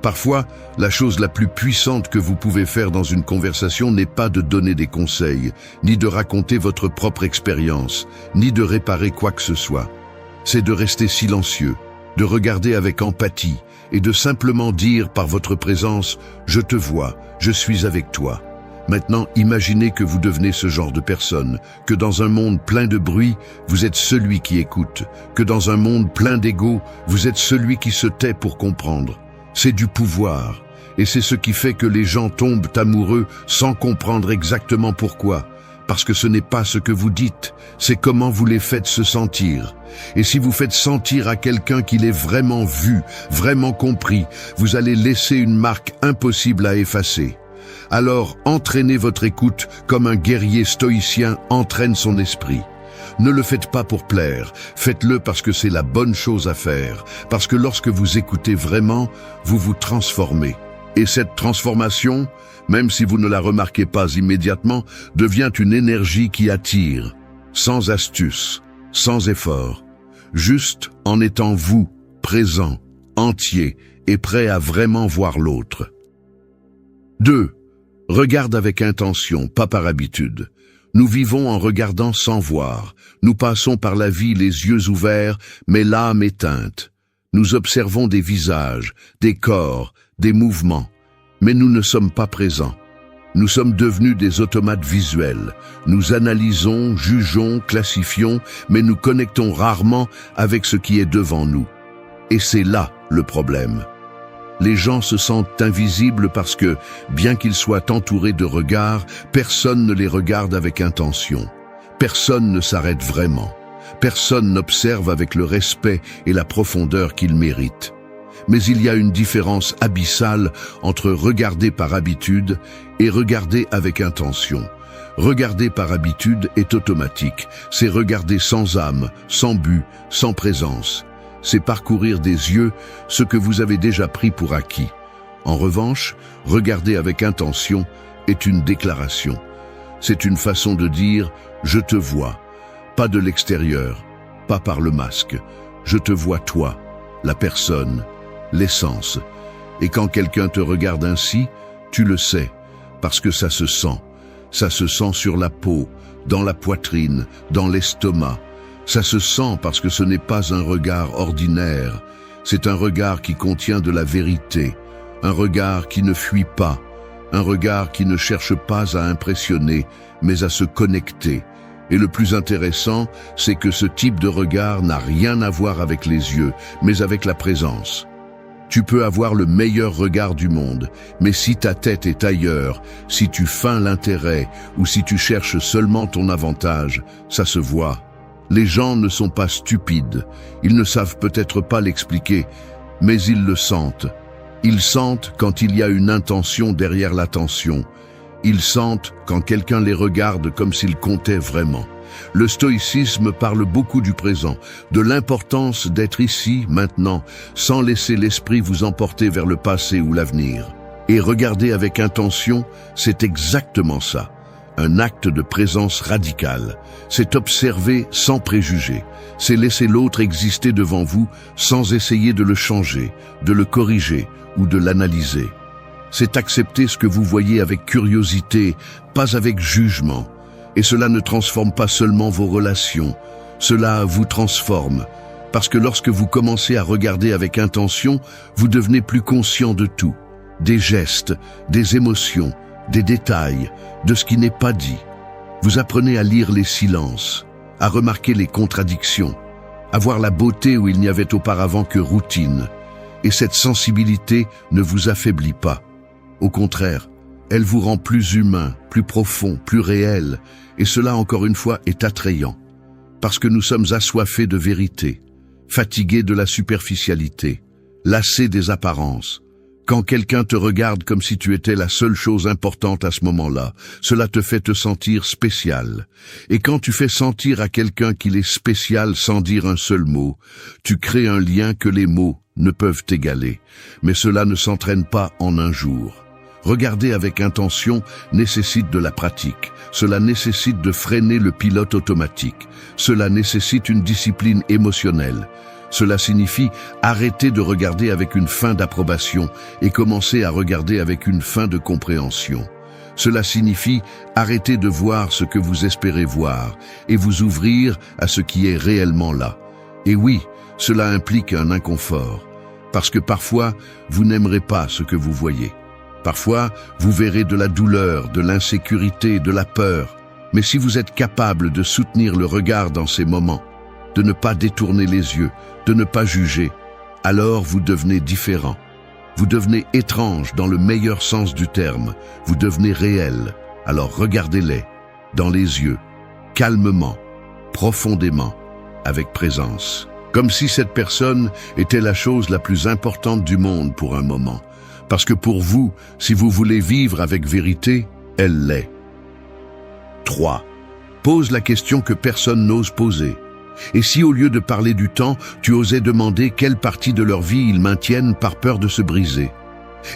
Speaker 1: Parfois, la chose la plus puissante que vous pouvez faire dans une conversation n'est pas de donner des conseils, ni de raconter votre propre expérience, ni de réparer quoi que ce soit. C'est de rester silencieux, de regarder avec empathie et de simplement dire par votre présence « Je te vois, je suis avec toi ». Maintenant, imaginez que vous devenez ce genre de personne, que dans un monde plein de bruit, vous êtes celui qui écoute, que dans un monde plein d'ego, vous êtes celui qui se tait pour comprendre. C'est du pouvoir, et c'est ce qui fait que les gens tombent amoureux sans comprendre exactement pourquoi. Parce que ce n'est pas ce que vous dites, c'est comment vous les faites se sentir. Et si vous faites sentir à quelqu'un qu'il est vraiment vu, vraiment compris, vous allez laisser une marque impossible à effacer. Alors, entraînez votre écoute comme un guerrier stoïcien entraîne son esprit. Ne le faites pas pour plaire, faites-le parce que c'est la bonne chose à faire, parce que lorsque vous écoutez vraiment, vous vous transformez. Et cette transformation, même si vous ne la remarquez pas immédiatement, devient une énergie qui attire, sans astuce, sans effort, juste en étant vous, présent, entier et prêt à vraiment voir l'autre. 2. Regarde avec intention, pas par habitude. Nous vivons en regardant sans voir. Nous passons par la vie les yeux ouverts, mais l'âme éteinte. Nous observons des visages, des corps, des mouvements, mais nous ne sommes pas présents. Nous sommes devenus des automates visuels. Nous analysons, jugeons, classifions, mais nous connectons rarement avec ce qui est devant nous. Et c'est là le problème. Les gens se sentent invisibles parce que, bien qu'ils soient entourés de regards, personne ne les regarde avec intention. Personne ne s'arrête vraiment. Personne n'observe avec le respect et la profondeur qu'ils méritent. Mais il y a une différence abyssale entre regarder par habitude et regarder avec intention. Regarder par habitude est automatique. C'est regarder sans âme, sans but, sans présence. C'est parcourir des yeux ce que vous avez déjà pris pour acquis. En revanche, regarder avec intention est une déclaration. C'est une façon de dire « je te vois », pas de l'extérieur, pas par le masque. Je te vois toi, la personne, l'essence. Et quand quelqu'un te regarde ainsi, tu le sais, parce que ça se sent. Ça se sent sur la peau, dans la poitrine, dans l'estomac. Ça se sent parce que ce n'est pas un regard ordinaire. C'est un regard qui contient de la vérité, un regard qui ne fuit pas, un regard qui ne cherche pas à impressionner, mais à se connecter. Et le plus intéressant, c'est que ce type de regard n'a rien à voir avec les yeux, mais avec la présence. Tu peux avoir le meilleur regard du monde, mais si ta tête est ailleurs, si tu feins l'intérêt ou si tu cherches seulement ton avantage, ça se voit. Les gens ne sont pas stupides, ils ne savent peut-être pas l'expliquer, mais ils le sentent. Ils sentent quand il y a une intention derrière l'attention. Ils sentent quand quelqu'un les regarde comme s'ils comptaient vraiment. Le stoïcisme parle beaucoup du présent, de l'importance d'être ici, maintenant, sans laisser l'esprit vous emporter vers le passé ou l'avenir. Et regarder avec intention, c'est exactement ça. Un acte de présence radicale. C'est observer sans préjugés. C'est laisser l'autre exister devant vous sans essayer de le changer, de le corriger ou de l'analyser. C'est accepter ce que vous voyez avec curiosité, pas avec jugement. Et cela ne transforme pas seulement vos relations, cela vous transforme. Parce que lorsque vous commencez à regarder avec intention, vous devenez plus conscient de tout. Des gestes, des émotions, des détails, de ce qui n'est pas dit. Vous apprenez à lire les silences, à remarquer les contradictions, à voir la beauté où il n'y avait auparavant que routine. Et cette sensibilité ne vous affaiblit pas. Au contraire, elle vous rend plus humain, plus profond, plus réel, et cela encore une fois est attrayant. Parce que nous sommes assoiffés de vérité, fatigués de la superficialité, lassés des apparences. Quand quelqu'un te regarde comme si tu étais la seule chose importante à ce moment-là, cela te fait te sentir spécial. Et quand tu fais sentir à quelqu'un qu'il est spécial sans dire un seul mot, tu crées un lien que les mots ne peuvent égaler. Mais cela ne s'entraîne pas en un jour. Regarder avec intention nécessite de la pratique. Cela nécessite de freiner le pilote automatique. Cela nécessite une discipline émotionnelle. Cela signifie arrêter de regarder avec une fin d'approbation et commencer à regarder avec une fin de compréhension. Cela signifie arrêter de voir ce que vous espérez voir et vous ouvrir à ce qui est réellement là. Et oui, cela implique un inconfort, parce que parfois, vous n'aimerez pas ce que vous voyez. Parfois, vous verrez de la douleur, de l'insécurité, de la peur. Mais si vous êtes capable de soutenir le regard dans ces moments, de ne pas détourner les yeux, de ne pas juger, alors vous devenez différent. Vous devenez étrange dans le meilleur sens du terme. Vous devenez réel. Alors regardez-les, dans les yeux, calmement, profondément, avec présence. Comme si cette personne était la chose la plus importante du monde pour un moment. Parce que pour vous, si vous voulez vivre avec vérité, elle l'est. 3. Pose la question que personne n'ose poser. Et si au lieu de parler du temps, tu osais demander quelle partie de leur vie ils maintiennent par peur de se briser?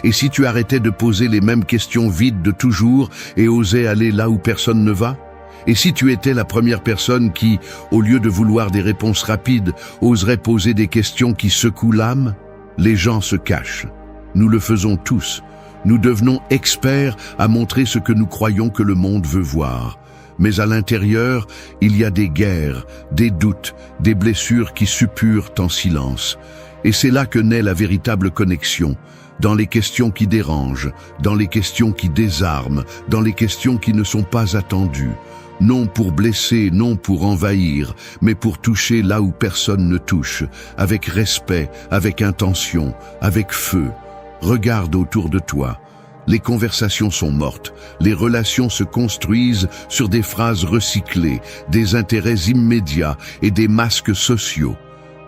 Speaker 1: Et si tu arrêtais de poser les mêmes questions vides de toujours et osais aller là où personne ne va? Et si tu étais la première personne qui, au lieu de vouloir des réponses rapides, oserait poser des questions qui secouent l'âme? Les gens se cachent. Nous le faisons tous. Nous devenons experts à montrer ce que nous croyons que le monde veut voir. Mais à l'intérieur, il y a des guerres, des doutes, des blessures qui suppurent en silence. Et c'est là que naît la véritable connexion, dans les questions qui dérangent, dans les questions qui désarment, dans les questions qui ne sont pas attendues. Non pour blesser, non pour envahir, mais pour toucher là où personne ne touche, avec respect, avec intention, avec feu. Regarde autour de toi. Les conversations sont mortes, les relations se construisent sur des phrases recyclées, des intérêts immédiats et des masques sociaux.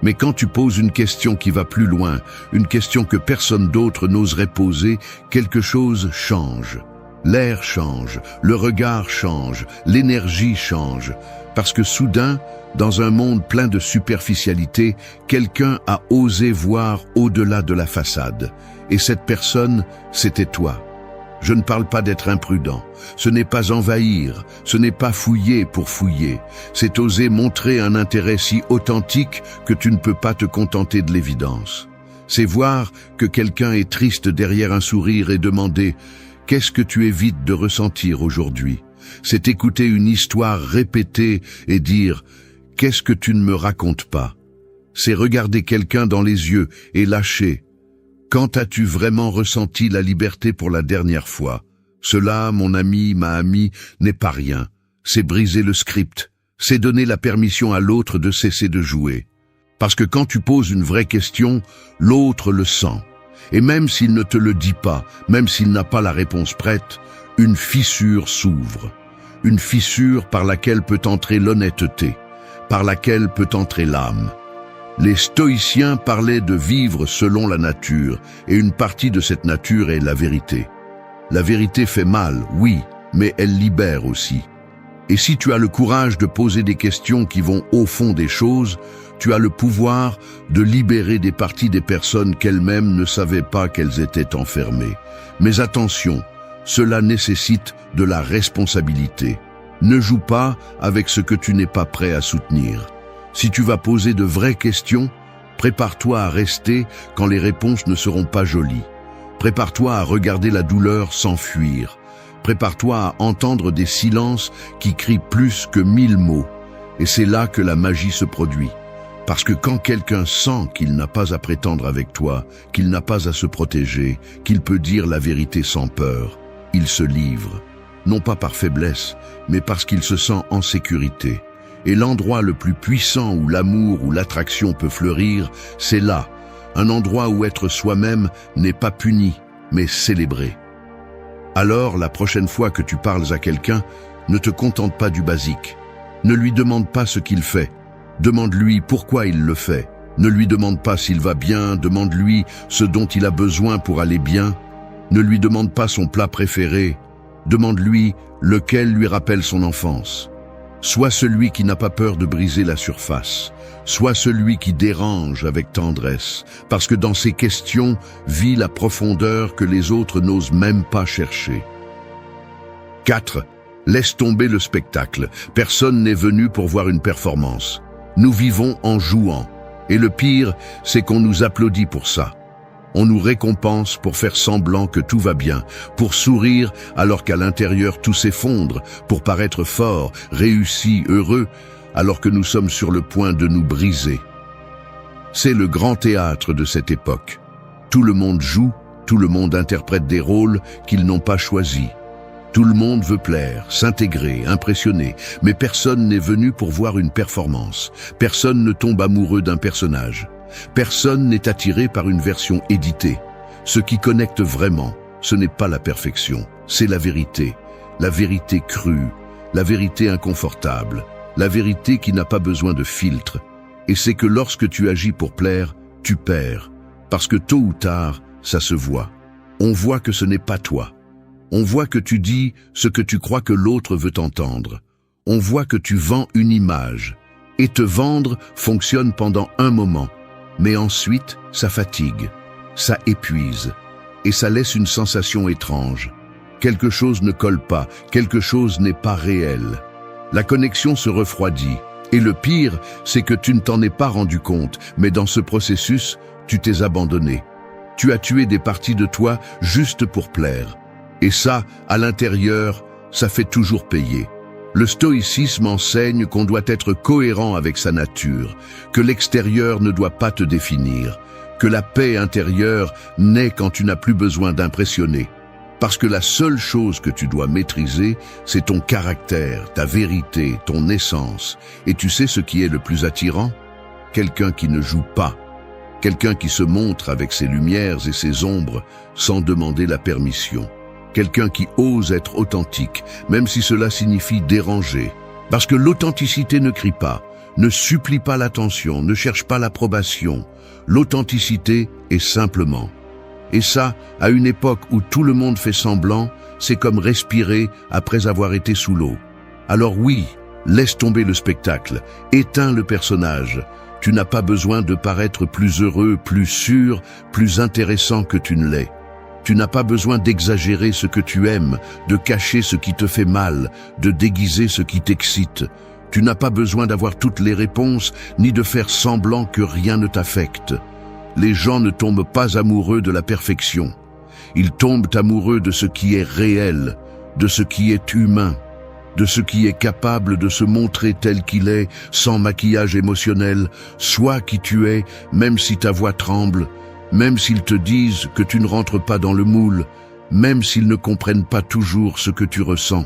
Speaker 1: Mais quand tu poses une question qui va plus loin, une question que personne d'autre n'oserait poser, quelque chose change. L'air change, le regard change, l'énergie change. Parce que soudain, dans un monde plein de superficialité, quelqu'un a osé voir au-delà de la façade. Et cette personne, c'était toi. Je ne parle pas d'être imprudent. Ce n'est pas envahir, ce n'est pas fouiller pour fouiller. C'est oser montrer un intérêt si authentique que tu ne peux pas te contenter de l'évidence. C'est voir que quelqu'un est triste derrière un sourire et demander « Qu'est-ce que tu évites de ressentir aujourd'hui ?» C'est écouter une histoire répétée et dire « Qu'est-ce que tu ne me racontes pas ?» C'est regarder quelqu'un dans les yeux et lâcher. Quand as-tu vraiment ressenti la liberté pour la dernière fois? Cela, mon ami, ma amie, n'est pas rien. C'est briser le script. C'est donner la permission à l'autre de cesser de jouer. Parce que quand tu poses une vraie question, l'autre le sent. Et même s'il ne te le dit pas, même s'il n'a pas la réponse prête, une fissure s'ouvre. Une fissure par laquelle peut entrer l'honnêteté, par laquelle peut entrer l'âme. Les stoïciens parlaient de vivre selon la nature, et une partie de cette nature est la vérité. La vérité fait mal, oui, mais elle libère aussi. Et si tu as le courage de poser des questions qui vont au fond des choses, tu as le pouvoir de libérer des parties des personnes qu'elles-mêmes ne savaient pas qu'elles étaient enfermées. Mais attention, cela nécessite de la responsabilité. Ne joue pas avec ce que tu n'es pas prêt à soutenir. Si tu vas poser de vraies questions, prépare-toi à rester quand les réponses ne seront pas jolies. Prépare-toi à regarder la douleur sans fuir. Prépare-toi à entendre des silences qui crient plus que 1000 mots. Et c'est là que la magie se produit. Parce que quand quelqu'un sent qu'il n'a pas à prétendre avec toi, qu'il n'a pas à se protéger, qu'il peut dire la vérité sans peur, il se livre. Non pas par faiblesse, mais parce qu'il se sent en sécurité. Et l'endroit le plus puissant où l'amour ou l'attraction peut fleurir, c'est là, un endroit où être soi-même n'est pas puni, mais célébré. Alors, la prochaine fois que tu parles à quelqu'un, ne te contente pas du basique. Ne lui demande pas ce qu'il fait. Demande-lui pourquoi il le fait. Ne lui demande pas s'il va bien, demande-lui ce dont il a besoin pour aller bien. Ne lui demande pas son plat préféré. Demande-lui lequel lui rappelle son enfance. Sois celui qui n'a pas peur de briser la surface. Sois celui qui dérange avec tendresse, parce que dans ces questions vit la profondeur que les autres n'osent même pas chercher. 4. Laisse tomber le spectacle. Personne n'est venu pour voir une performance. Nous vivons en jouant. Et le pire, c'est qu'on nous applaudit pour ça. On nous récompense pour faire semblant que tout va bien, pour sourire alors qu'à l'intérieur tout s'effondre, pour paraître fort, réussi, heureux, alors que nous sommes sur le point de nous briser. C'est le grand théâtre de cette époque. Tout le monde joue, tout le monde interprète des rôles qu'ils n'ont pas choisis. Tout le monde veut plaire, s'intégrer, impressionner, mais personne n'est venu pour voir une performance. Personne ne tombe amoureux d'un personnage. Personne n'est attiré par une version éditée. Ce qui connecte vraiment, ce n'est pas la perfection, c'est la vérité crue, la vérité inconfortable, la vérité qui n'a pas besoin de filtre. Et c'est que lorsque tu agis pour plaire, tu perds, parce que tôt ou tard, ça se voit. On voit que ce n'est pas toi. On voit que tu dis ce que tu crois que l'autre veut entendre. On voit que tu vends une image. Et te vendre fonctionne pendant un moment. Mais ensuite, ça fatigue, ça épuise, et ça laisse une sensation étrange. Quelque chose ne colle pas, quelque chose n'est pas réel. La connexion se refroidit, et le pire, c'est que tu ne t'en es pas rendu compte, mais dans ce processus, tu t'es abandonné. Tu as tué des parties de toi juste pour plaire. Et ça, à l'intérieur, ça fait toujours payer. Le stoïcisme enseigne qu'on doit être cohérent avec sa nature, que l'extérieur ne doit pas te définir, que la paix intérieure naît quand tu n'as plus besoin d'impressionner. Parce que la seule chose que tu dois maîtriser, c'est ton caractère, ta vérité, ton essence. Et tu sais ce qui est le plus attirant? Quelqu'un qui ne joue pas. quelqu'un qui se montre avec ses lumières et ses ombres sans demander la permission, quelqu'un qui ose être authentique, même si cela signifie déranger. Parce que l'authenticité ne crie pas, ne supplie pas l'attention, ne cherche pas l'approbation. L'authenticité est simplement. Et ça, à une époque où tout le monde fait semblant, c'est comme respirer après avoir été sous l'eau. Alors oui, laisse tomber le spectacle, éteins le personnage. Tu n'as pas besoin de paraître plus heureux, plus sûr, plus intéressant que tu ne l'es. Tu n'as pas besoin d'exagérer ce que tu aimes, de cacher ce qui te fait mal, de déguiser ce qui t'excite. Tu n'as pas besoin d'avoir toutes les réponses, ni de faire semblant que rien ne t'affecte. Les gens ne tombent pas amoureux de la perfection. Ils tombent amoureux de ce qui est réel, de ce qui est humain, de ce qui est capable de se montrer tel qu'il est, sans maquillage émotionnel. Sois qui tu es, même si ta voix tremble, même s'ils te disent que tu ne rentres pas dans le moule, même s'ils ne comprennent pas toujours ce que tu ressens.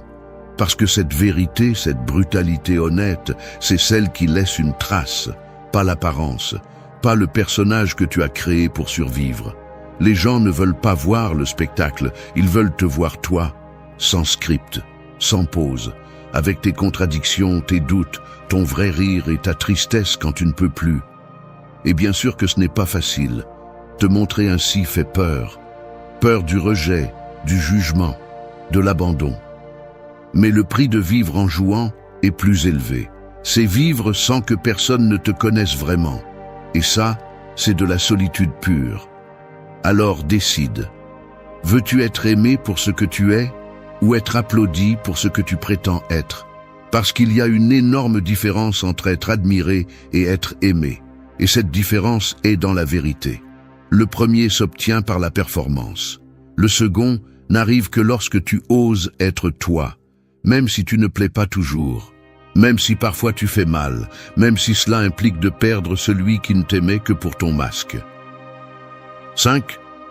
Speaker 1: Parce que cette vérité, cette brutalité honnête, c'est celle qui laisse une trace, pas l'apparence, pas le personnage que tu as créé pour survivre. Les gens ne veulent pas voir le spectacle, ils veulent te voir toi, sans script, sans pause, avec tes contradictions, tes doutes, ton vrai rire et ta tristesse quand tu ne peux plus. Et bien sûr que ce n'est pas facile. Te montrer ainsi fait peur. Peur du rejet, du jugement, de l'abandon. Mais le prix de vivre en jouant est plus élevé. C'est vivre sans que personne ne te connaisse vraiment. Et ça, c'est de la solitude pure. Alors décide. Veux-tu être aimé pour ce que tu es ou être applaudi pour ce que tu prétends être? Parce qu'il y a une énorme différence entre être admiré et être aimé. Et cette différence est dans la vérité. Le premier s'obtient par la performance. Le second n'arrive que lorsque tu oses être toi, même si tu ne plais pas toujours, même si parfois tu fais mal, même si cela implique de perdre celui qui ne t'aimait que pour ton masque. 5.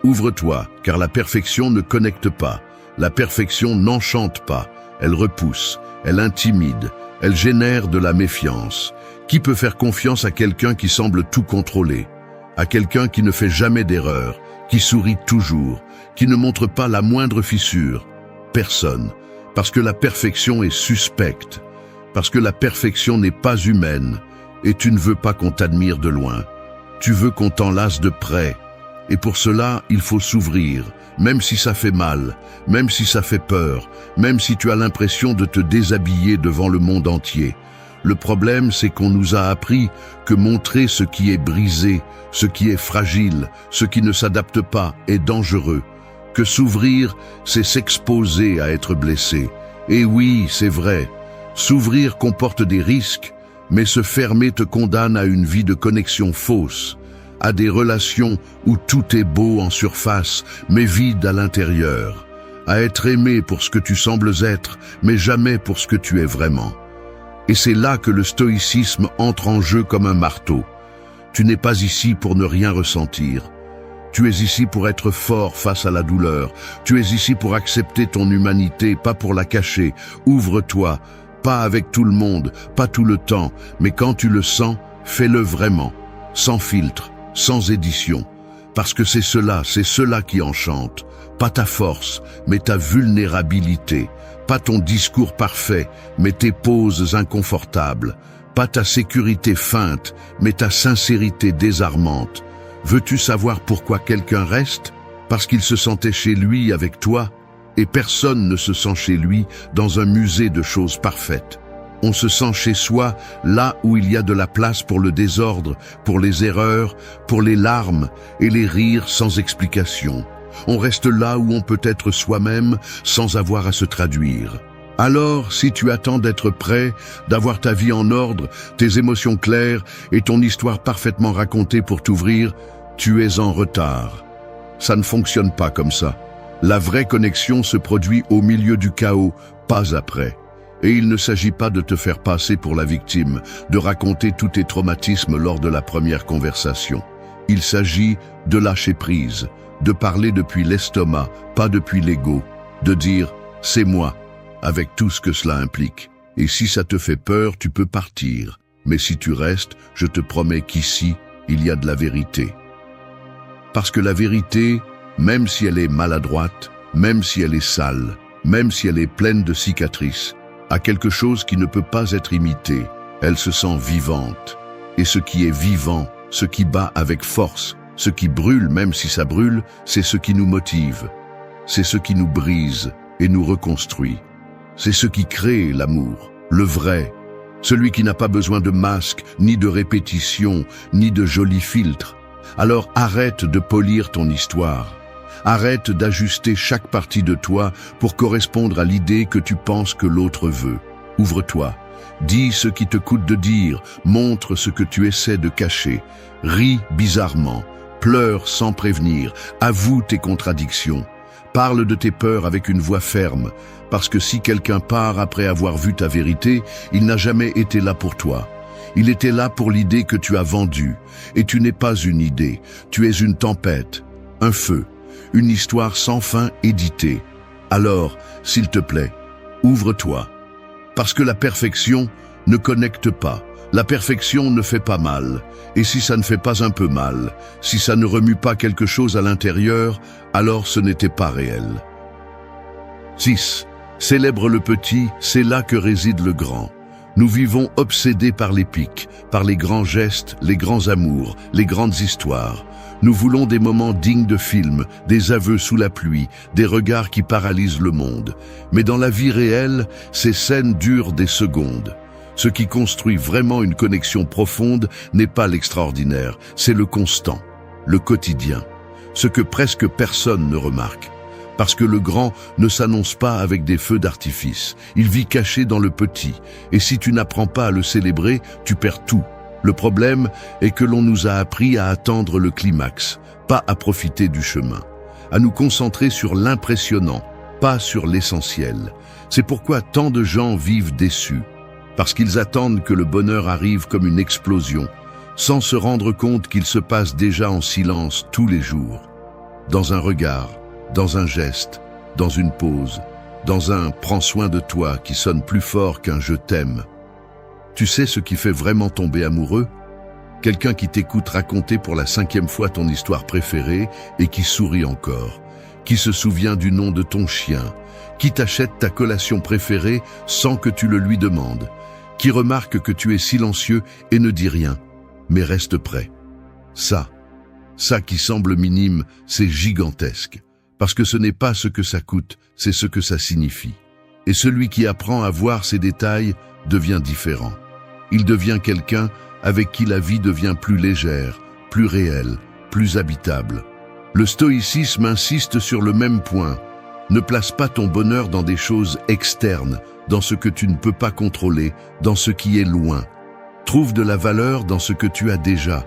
Speaker 1: Ouvre-toi, car la perfection ne connecte pas. La perfection n'enchante pas, elle repousse, elle intimide, elle génère de la méfiance. Qui peut faire confiance à quelqu'un qui semble tout contrôler? À quelqu'un qui ne fait jamais d'erreur, qui sourit toujours, qui ne montre pas la moindre fissure? Personne, parce que la perfection est suspecte, parce que la perfection n'est pas humaine, et tu ne veux pas qu'on t'admire de loin. Tu veux qu'on t'enlace de près, et pour cela, il faut s'ouvrir, même si ça fait mal, même si ça fait peur, même si tu as l'impression de te déshabiller devant le monde entier. Le problème, c'est qu'on nous a appris que montrer ce qui est brisé, ce qui est fragile, ce qui ne s'adapte pas est dangereux. Que s'ouvrir, c'est s'exposer à être blessé. Et oui, c'est vrai, s'ouvrir comporte des risques, mais se fermer te condamne à une vie de connexion fausse, à des relations où tout est beau en surface, mais vide à l'intérieur, à être aimé pour ce que tu sembles être, mais jamais pour ce que tu es vraiment. Et c'est là que le stoïcisme entre en jeu comme un marteau. Tu n'es pas ici pour ne rien ressentir. Tu es ici pour être fort face à la douleur. Tu es ici pour accepter ton humanité, pas pour la cacher. Ouvre-toi, pas avec tout le monde, pas tout le temps, mais quand tu le sens, fais-le vraiment, sans filtre, sans édition. Parce que c'est cela qui enchante. Pas ta force, mais ta vulnérabilité. Pas ton discours parfait, mais tes poses inconfortables. Pas ta sécurité feinte, mais ta sincérité désarmante. Veux-tu savoir pourquoi quelqu'un reste? Parce qu'il se sentait chez lui avec toi, et personne ne se sent chez lui dans un musée de choses parfaites. On se sent chez soi là où il y a de la place pour le désordre, pour les erreurs, pour les larmes et les rires sans explication. On reste là où on peut être soi-même sans avoir à se traduire. Alors, si tu attends d'être prêt, d'avoir ta vie en ordre, tes émotions claires et ton histoire parfaitement racontée pour t'ouvrir, tu es en retard. Ça ne fonctionne pas comme ça. La vraie connexion se produit au milieu du chaos, pas après. Et il ne s'agit pas de te faire passer pour la victime, de raconter tous tes traumatismes lors de la première conversation. Il s'agit de lâcher prise, de parler depuis l'estomac, pas depuis l'ego, de dire « c'est moi », avec tout ce que cela implique. Et si ça te fait peur, tu peux partir. Mais si tu restes, je te promets qu'ici, il y a de la vérité. Parce que la vérité, même si elle est maladroite, même si elle est sale, même si elle est pleine de cicatrices, a quelque chose qui ne peut pas être imité. Elle se sent vivante. Et ce qui est vivant, ce qui bat avec force, ce qui brûle même si ça brûle, c'est ce qui nous motive. C'est ce qui nous brise et nous reconstruit. C'est ce qui crée l'amour, le vrai, celui qui n'a pas besoin de masque, ni de répétition, ni de jolis filtres. Alors arrête de polir ton histoire. Arrête d'ajuster chaque partie de toi pour correspondre à l'idée que tu penses que l'autre veut. Ouvre-toi. Dis ce qui te coûte de dire, montre ce que tu essaies de cacher. Ris bizarrement, pleure sans prévenir, avoue tes contradictions. Parle de tes peurs avec une voix ferme, parce que si quelqu'un part après avoir vu ta vérité, il n'a jamais été là pour toi. Il était là pour l'idée que tu as vendue, et tu n'es pas une idée, tu es une tempête, un feu, une histoire sans fin éditée. Alors, s'il te plaît, ouvre-toi, parce que la perfection ne connecte pas. La perfection ne fait pas mal, et si ça ne fait pas un peu mal, si ça ne remue pas quelque chose à l'intérieur, alors ce n'était pas réel. 6. Célèbre le petit, c'est là que réside le grand. Nous vivons obsédés par les pics, par les grands gestes, les grands amours, les grandes histoires. Nous voulons des moments dignes de films, des aveux sous la pluie, des regards qui paralysent le monde. Mais dans la vie réelle, ces scènes durent des secondes. Ce qui construit vraiment une connexion profonde n'est pas l'extraordinaire, c'est le constant, le quotidien, ce que presque personne ne remarque. Parce que le grand ne s'annonce pas avec des feux d'artifice, il vit caché dans le petit, et si tu n'apprends pas à le célébrer, tu perds tout. Le problème est que l'on nous a appris à attendre le climax, pas à profiter du chemin, à nous concentrer sur l'impressionnant, pas sur l'essentiel. C'est pourquoi tant de gens vivent déçus. Parce qu'ils attendent que le bonheur arrive comme une explosion, sans se rendre compte qu'il se passe déjà en silence tous les jours. Dans un regard, dans un geste, dans une pause, dans un « prends soin de toi » qui sonne plus fort qu'un « je t'aime ». Tu sais ce qui fait vraiment tomber amoureux? Quelqu'un qui t'écoute raconter pour la 5e fois ton histoire préférée et qui sourit encore, qui se souvient du nom de ton chien, qui t'achète ta collation préférée sans que tu le lui demandes, qui remarque que tu es silencieux et ne dit rien, mais reste prêt. Ça qui semble minime, c'est gigantesque, parce que ce n'est pas ce que ça coûte, c'est ce que ça signifie. Et celui qui apprend à voir ces détails devient différent. Il devient quelqu'un avec qui la vie devient plus légère, plus réelle, plus habitable. Le stoïcisme insiste sur le même point. Ne place pas ton bonheur dans des choses externes, dans ce que tu ne peux pas contrôler, dans ce qui est loin. Trouve de la valeur dans ce que tu as déjà.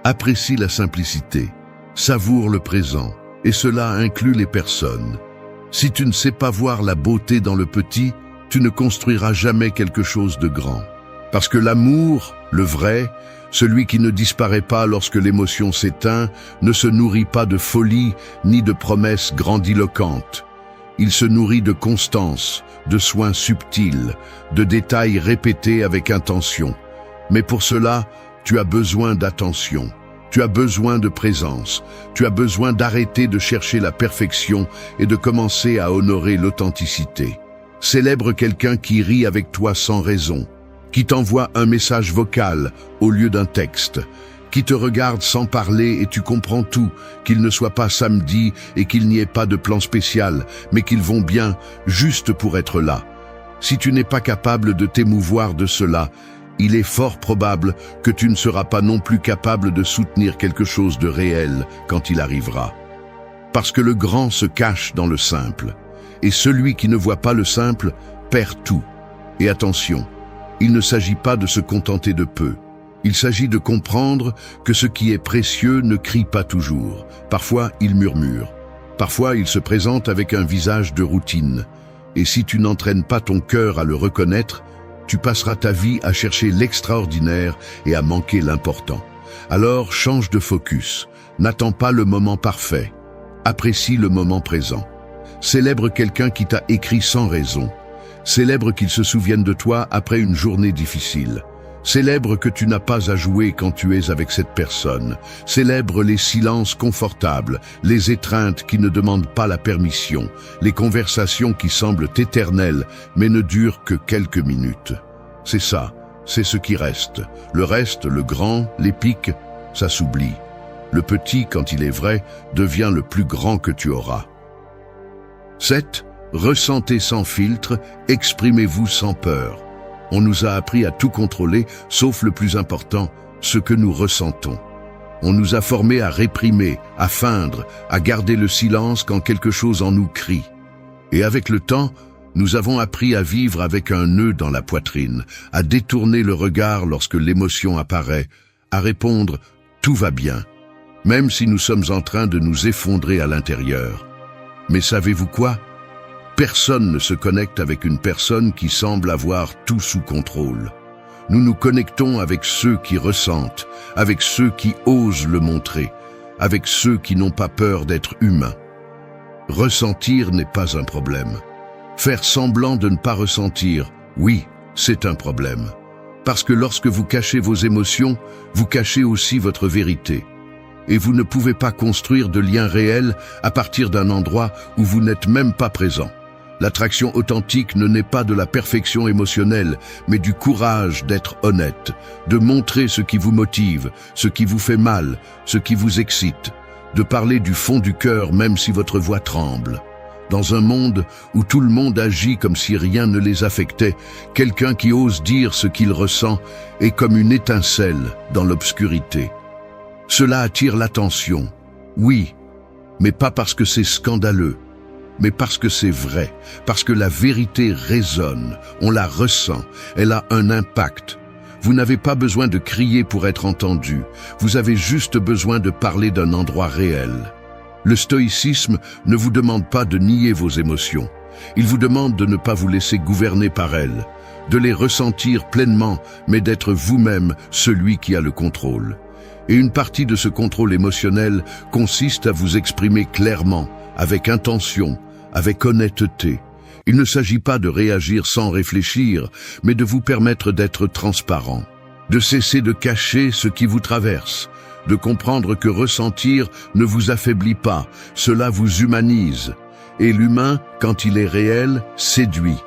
Speaker 1: Apprécie la simplicité. Savoure le présent. Et cela inclut les personnes. Si tu ne sais pas voir la beauté dans le petit, tu ne construiras jamais quelque chose de grand. Parce que l'amour, le vrai, celui qui ne disparaît pas lorsque l'émotion s'éteint, ne se nourrit pas de folie ni de promesses grandiloquentes. Il se nourrit de constance, de soins subtils, de détails répétés avec intention. Mais pour cela, tu as besoin d'attention, tu as besoin de présence, tu as besoin d'arrêter de chercher la perfection et de commencer à honorer l'authenticité. Célèbre quelqu'un qui rit avec toi sans raison, qui t'envoie un message vocal au lieu d'un texte, qui te regarde sans parler et tu comprends tout, qu'il ne soit pas samedi et qu'il n'y ait pas de plan spécial, mais qu'ils vont bien, juste pour être là. Si tu n'es pas capable de t'émouvoir de cela, il est fort probable que tu ne seras pas non plus capable de soutenir quelque chose de réel quand il arrivera. Parce que le grand se cache dans le simple, et celui qui ne voit pas le simple perd tout. Et attention, il ne s'agit pas de se contenter de peu. Il s'agit de comprendre que ce qui est précieux ne crie pas toujours. Parfois, il murmure. Parfois, il se présente avec un visage de routine. Et si tu n'entraînes pas ton cœur à le reconnaître, tu passeras ta vie à chercher l'extraordinaire et à manquer l'important. Alors, change de focus. N'attends pas le moment parfait. Apprécie le moment présent. Célèbre quelqu'un qui t'a écrit sans raison. Célèbre qu'il se souvienne de toi après une journée difficile. Célèbre que tu n'as pas à jouer quand tu es avec cette personne. Célèbre les silences confortables, les étreintes qui ne demandent pas la permission, les conversations qui semblent éternelles mais ne durent que quelques minutes. C'est ça, c'est ce qui reste. Le reste, le grand, l'épique, ça s'oublie. Le petit, quand il est vrai, devient le plus grand que tu auras. 7. Ressentez sans filtre, exprimez-vous sans peur. On nous a appris à tout contrôler, sauf le plus important, ce que nous ressentons. On nous a formés à réprimer, à feindre, à garder le silence quand quelque chose en nous crie. Et avec le temps, nous avons appris à vivre avec un nœud dans la poitrine, à détourner le regard lorsque l'émotion apparaît, à répondre « tout va bien », même si nous sommes en train de nous effondrer à l'intérieur. Mais savez-vous quoi ? Personne ne se connecte avec une personne qui semble avoir tout sous contrôle. Nous nous connectons avec ceux qui ressentent, avec ceux qui osent le montrer, avec ceux qui n'ont pas peur d'être humains. Ressentir n'est pas un problème. Faire semblant de ne pas ressentir, oui, c'est un problème. Parce que lorsque vous cachez vos émotions, vous cachez aussi votre vérité. Et vous ne pouvez pas construire de lien réel à partir d'un endroit où vous n'êtes même pas présent. L'attraction authentique ne naît pas de la perfection émotionnelle, mais du courage d'être honnête, de montrer ce qui vous motive, ce qui vous fait mal, ce qui vous excite, de parler du fond du cœur même si votre voix tremble. Dans un monde où tout le monde agit comme si rien ne les affectait, quelqu'un qui ose dire ce qu'il ressent est comme une étincelle dans l'obscurité. Cela attire l'attention, oui, mais pas parce que c'est scandaleux, mais parce que c'est vrai, parce que la vérité résonne, on la ressent, elle a un impact. Vous n'avez pas besoin de crier pour être entendu, vous avez juste besoin de parler d'un endroit réel. Le stoïcisme ne vous demande pas de nier vos émotions, il vous demande de ne pas vous laisser gouverner par elles, de les ressentir pleinement, mais d'être vous-même celui qui a le contrôle. Et une partie de ce contrôle émotionnel consiste à vous exprimer clairement, avec intention, avec honnêteté. Il ne s'agit pas de réagir sans réfléchir, mais de vous permettre d'être transparent, de cesser de cacher ce qui vous traverse, de comprendre que ressentir ne vous affaiblit pas, cela vous humanise. Et l'humain, quand il est réel, séduit.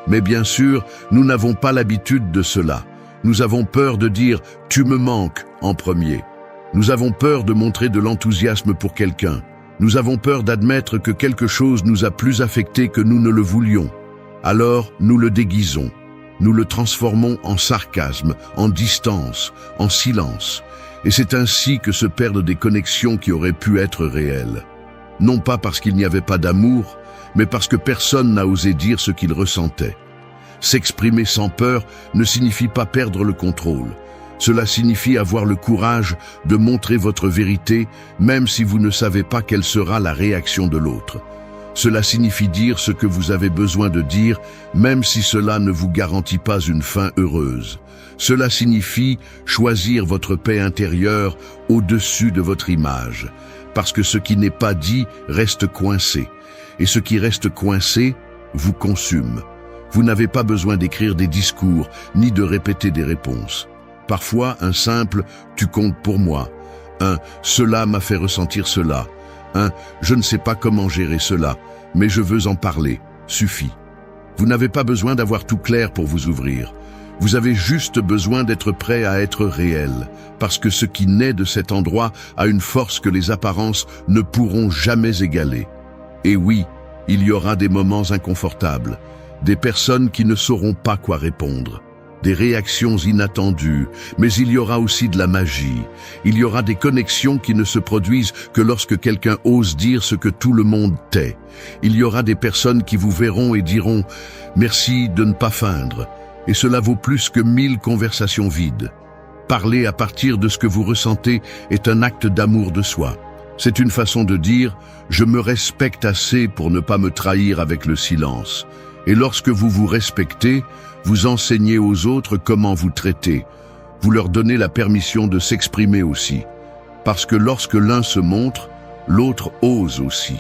Speaker 1: Mais bien sûr, nous n'avons pas l'habitude de cela. Nous avons peur de dire « tu me manques » en premier. Nous avons peur de montrer de l'enthousiasme pour quelqu'un. Nous avons peur d'admettre que quelque chose nous a plus affectés que nous ne le voulions. Alors, nous le déguisons. Nous le transformons en sarcasme, en distance, en silence. Et c'est ainsi que se perdent des connexions qui auraient pu être réelles. Non pas parce qu'il n'y avait pas d'amour, mais parce que personne n'a osé dire ce qu'il ressentait. S'exprimer sans peur ne signifie pas perdre le contrôle. Cela signifie avoir le courage de montrer votre vérité, même si vous ne savez pas quelle sera la réaction de l'autre. Cela signifie dire ce que vous avez besoin de dire, même si cela ne vous garantit pas une fin heureuse. Cela signifie choisir votre paix intérieure au-dessus de votre image, parce que ce qui n'est pas dit reste coincé, et ce qui reste coincé vous consume. Vous n'avez pas besoin d'écrire des discours, ni de répéter des réponses. Parfois, un simple « tu comptes pour moi », un « cela m'a fait ressentir cela », un « je ne sais pas comment gérer cela, mais je veux en parler » suffit. Vous n'avez pas besoin d'avoir tout clair pour vous ouvrir. Vous avez juste besoin d'être prêt à être réel, parce que ce qui naît de cet endroit a une force que les apparences ne pourront jamais égaler. Et oui, il y aura des moments inconfortables, des personnes qui ne sauront pas quoi répondre, des réactions inattendues, mais il y aura aussi de la magie. Il y aura des connexions qui ne se produisent que lorsque quelqu'un ose dire ce que tout le monde tait. Il y aura des personnes qui vous verront et diront « merci de ne pas feindre ». Et cela vaut plus que 1000 conversations vides. Parler à partir de ce que vous ressentez est un acte d'amour de soi. C'est une façon de dire « je me respecte assez pour ne pas me trahir avec le silence ». Et lorsque vous vous respectez, vous enseignez aux autres comment vous traiter. Vous leur donnez la permission de s'exprimer aussi. Parce que lorsque l'un se montre, l'autre ose aussi.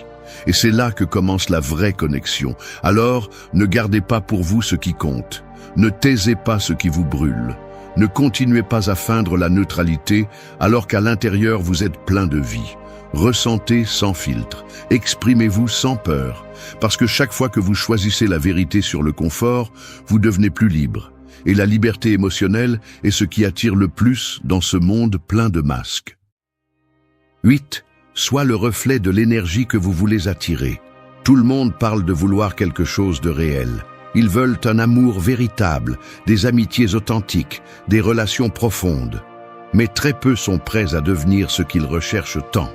Speaker 1: Et c'est là que commence la vraie connexion. Alors, ne gardez pas pour vous ce qui compte. Ne taisez pas ce qui vous brûle. Ne continuez pas à feindre la neutralité alors qu'à l'intérieur vous êtes plein de vie. Ressentez sans filtre, exprimez-vous sans peur, parce que chaque fois que vous choisissez la vérité sur le confort, vous devenez plus libre. Et la liberté émotionnelle est ce qui attire le plus dans ce monde plein de masques. 8. Sois le reflet de l'énergie que vous voulez attirer. Tout le monde parle de vouloir quelque chose de réel. Ils veulent un amour véritable, des amitiés authentiques, des relations profondes. Mais très peu sont prêts à devenir ce qu'ils recherchent tant.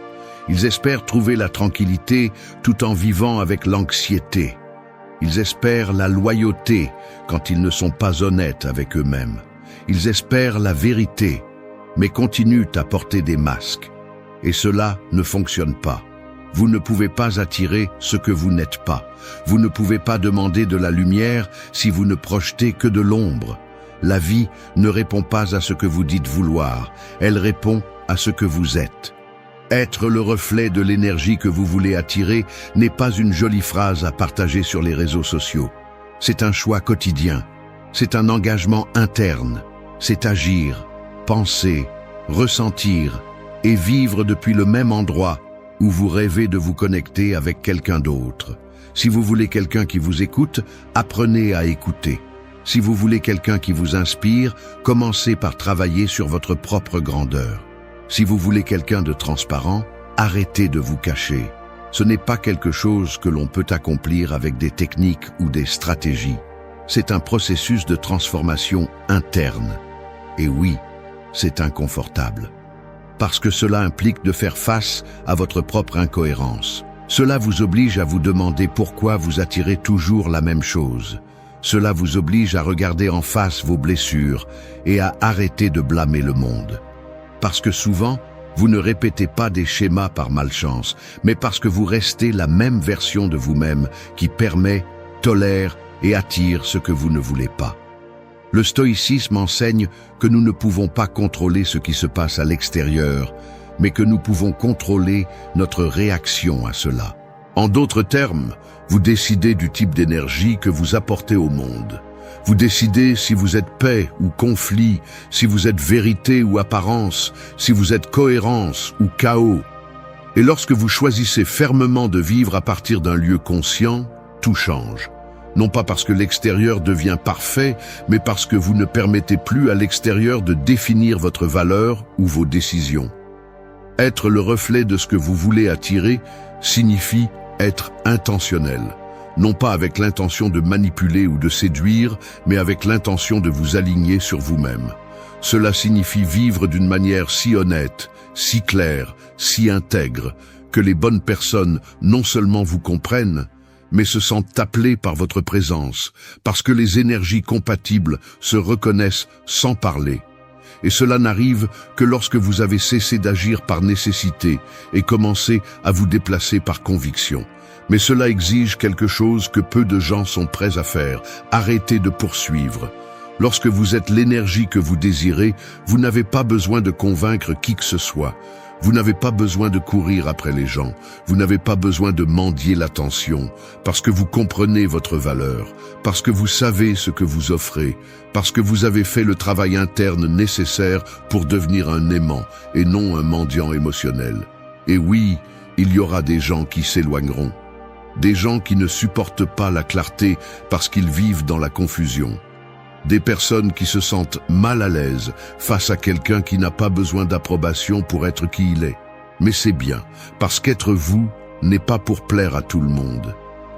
Speaker 1: Ils espèrent trouver la tranquillité tout en vivant avec l'anxiété. Ils espèrent la loyauté quand ils ne sont pas honnêtes avec eux-mêmes. Ils espèrent la vérité, mais continuent à porter des masques. Et cela ne fonctionne pas. Vous ne pouvez pas attirer ce que vous n'êtes pas. Vous ne pouvez pas demander de la lumière si vous ne projetez que de l'ombre. La vie ne répond pas à ce que vous dites vouloir, elle répond à ce que vous êtes. Être le reflet de l'énergie que vous voulez attirer n'est pas une jolie phrase à partager sur les réseaux sociaux. C'est un choix quotidien, c'est un engagement interne, c'est agir, penser, ressentir et vivre depuis le même endroit où vous rêvez de vous connecter avec quelqu'un d'autre. Si vous voulez quelqu'un qui vous écoute, apprenez à écouter. Si vous voulez quelqu'un qui vous inspire, commencez par travailler sur votre propre grandeur. Si vous voulez quelqu'un de transparent, arrêtez de vous cacher. Ce n'est pas quelque chose que l'on peut accomplir avec des techniques ou des stratégies. C'est un processus de transformation interne. Et oui, c'est inconfortable. Parce que cela implique de faire face à votre propre incohérence. Cela vous oblige à vous demander pourquoi vous attirez toujours la même chose. Cela vous oblige à regarder en face vos blessures et à arrêter de blâmer le monde. Parce que souvent, vous ne répétez pas des schémas par malchance, mais parce que vous restez la même version de vous-même qui permet, tolère et attire ce que vous ne voulez pas. Le stoïcisme enseigne que nous ne pouvons pas contrôler ce qui se passe à l'extérieur, mais que nous pouvons contrôler notre réaction à cela. En d'autres termes, vous décidez du type d'énergie que vous apportez au monde. Vous décidez si vous êtes paix ou conflit, si vous êtes vérité ou apparence, si vous êtes cohérence ou chaos. Et lorsque vous choisissez fermement de vivre à partir d'un lieu conscient, tout change. Non pas parce que l'extérieur devient parfait, mais parce que vous ne permettez plus à l'extérieur de définir votre valeur ou vos décisions. Être le reflet de ce que vous voulez attirer signifie être intentionnel. Non pas avec l'intention de manipuler ou de séduire, mais avec l'intention de vous aligner sur vous-même. Cela signifie vivre d'une manière si honnête, si claire, si intègre, que les bonnes personnes non seulement vous comprennent, mais se sentent appelées par votre présence, parce que les énergies compatibles se reconnaissent sans parler. Et cela n'arrive que lorsque vous avez cessé d'agir par nécessité et commencé à vous déplacer par conviction. Mais cela exige quelque chose que peu de gens sont prêts à faire, arrêter de poursuivre. Lorsque vous êtes l'énergie que vous désirez, vous n'avez pas besoin de convaincre qui que ce soit. Vous n'avez pas besoin de courir après les gens. Vous n'avez pas besoin de mendier l'attention, parce que vous comprenez votre valeur, parce que vous savez ce que vous offrez, parce que vous avez fait le travail interne nécessaire pour devenir un aimant et non un mendiant émotionnel. Et oui, il y aura des gens qui s'éloigneront. Des gens qui ne supportent pas la clarté parce qu'ils vivent dans la confusion. Des personnes qui se sentent mal à l'aise face à quelqu'un qui n'a pas besoin d'approbation pour être qui il est. Mais c'est bien, parce qu'être vous n'est pas pour plaire à tout le monde.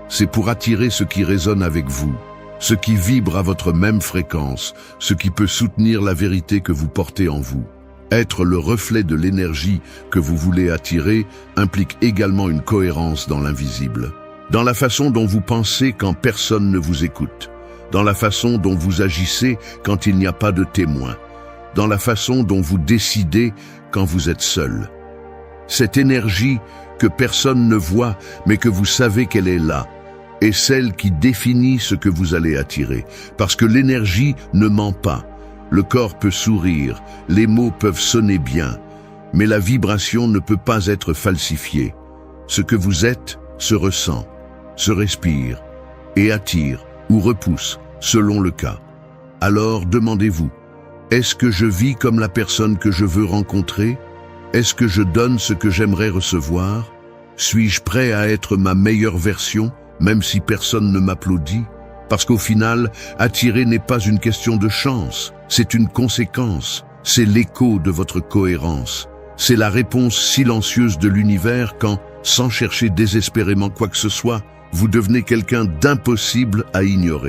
Speaker 1: C'est pour attirer ce qui résonne avec vous, ce qui vibre à votre même fréquence, ce qui peut soutenir la vérité que vous portez en vous. Être le reflet de l'énergie que vous voulez attirer implique également une cohérence dans l'invisible. Dans la façon dont vous pensez quand personne ne vous écoute. Dans la façon dont vous agissez quand il n'y a pas de témoin. Dans la façon dont vous décidez quand vous êtes seul. Cette énergie que personne ne voit mais que vous savez qu'elle est là est celle qui définit ce que vous allez attirer. Parce que l'énergie ne ment pas. Le corps peut sourire, les mots peuvent sonner bien, mais la vibration ne peut pas être falsifiée. Ce que vous êtes se ressent, se respire et attire ou repousse selon le cas. Alors demandez-vous, Est-ce que je vis comme la personne que je veux rencontrer? Est-ce que je donne ce que j'aimerais recevoir? Suis-je prêt à être ma meilleure version, même si personne ne m'applaudit? Parce qu'au final, attirer n'est pas une question de chance, c'est une conséquence, c'est l'écho de votre cohérence. C'est la réponse silencieuse de l'univers quand, sans chercher désespérément quoi que ce soit, vous devenez quelqu'un d'impossible à ignorer.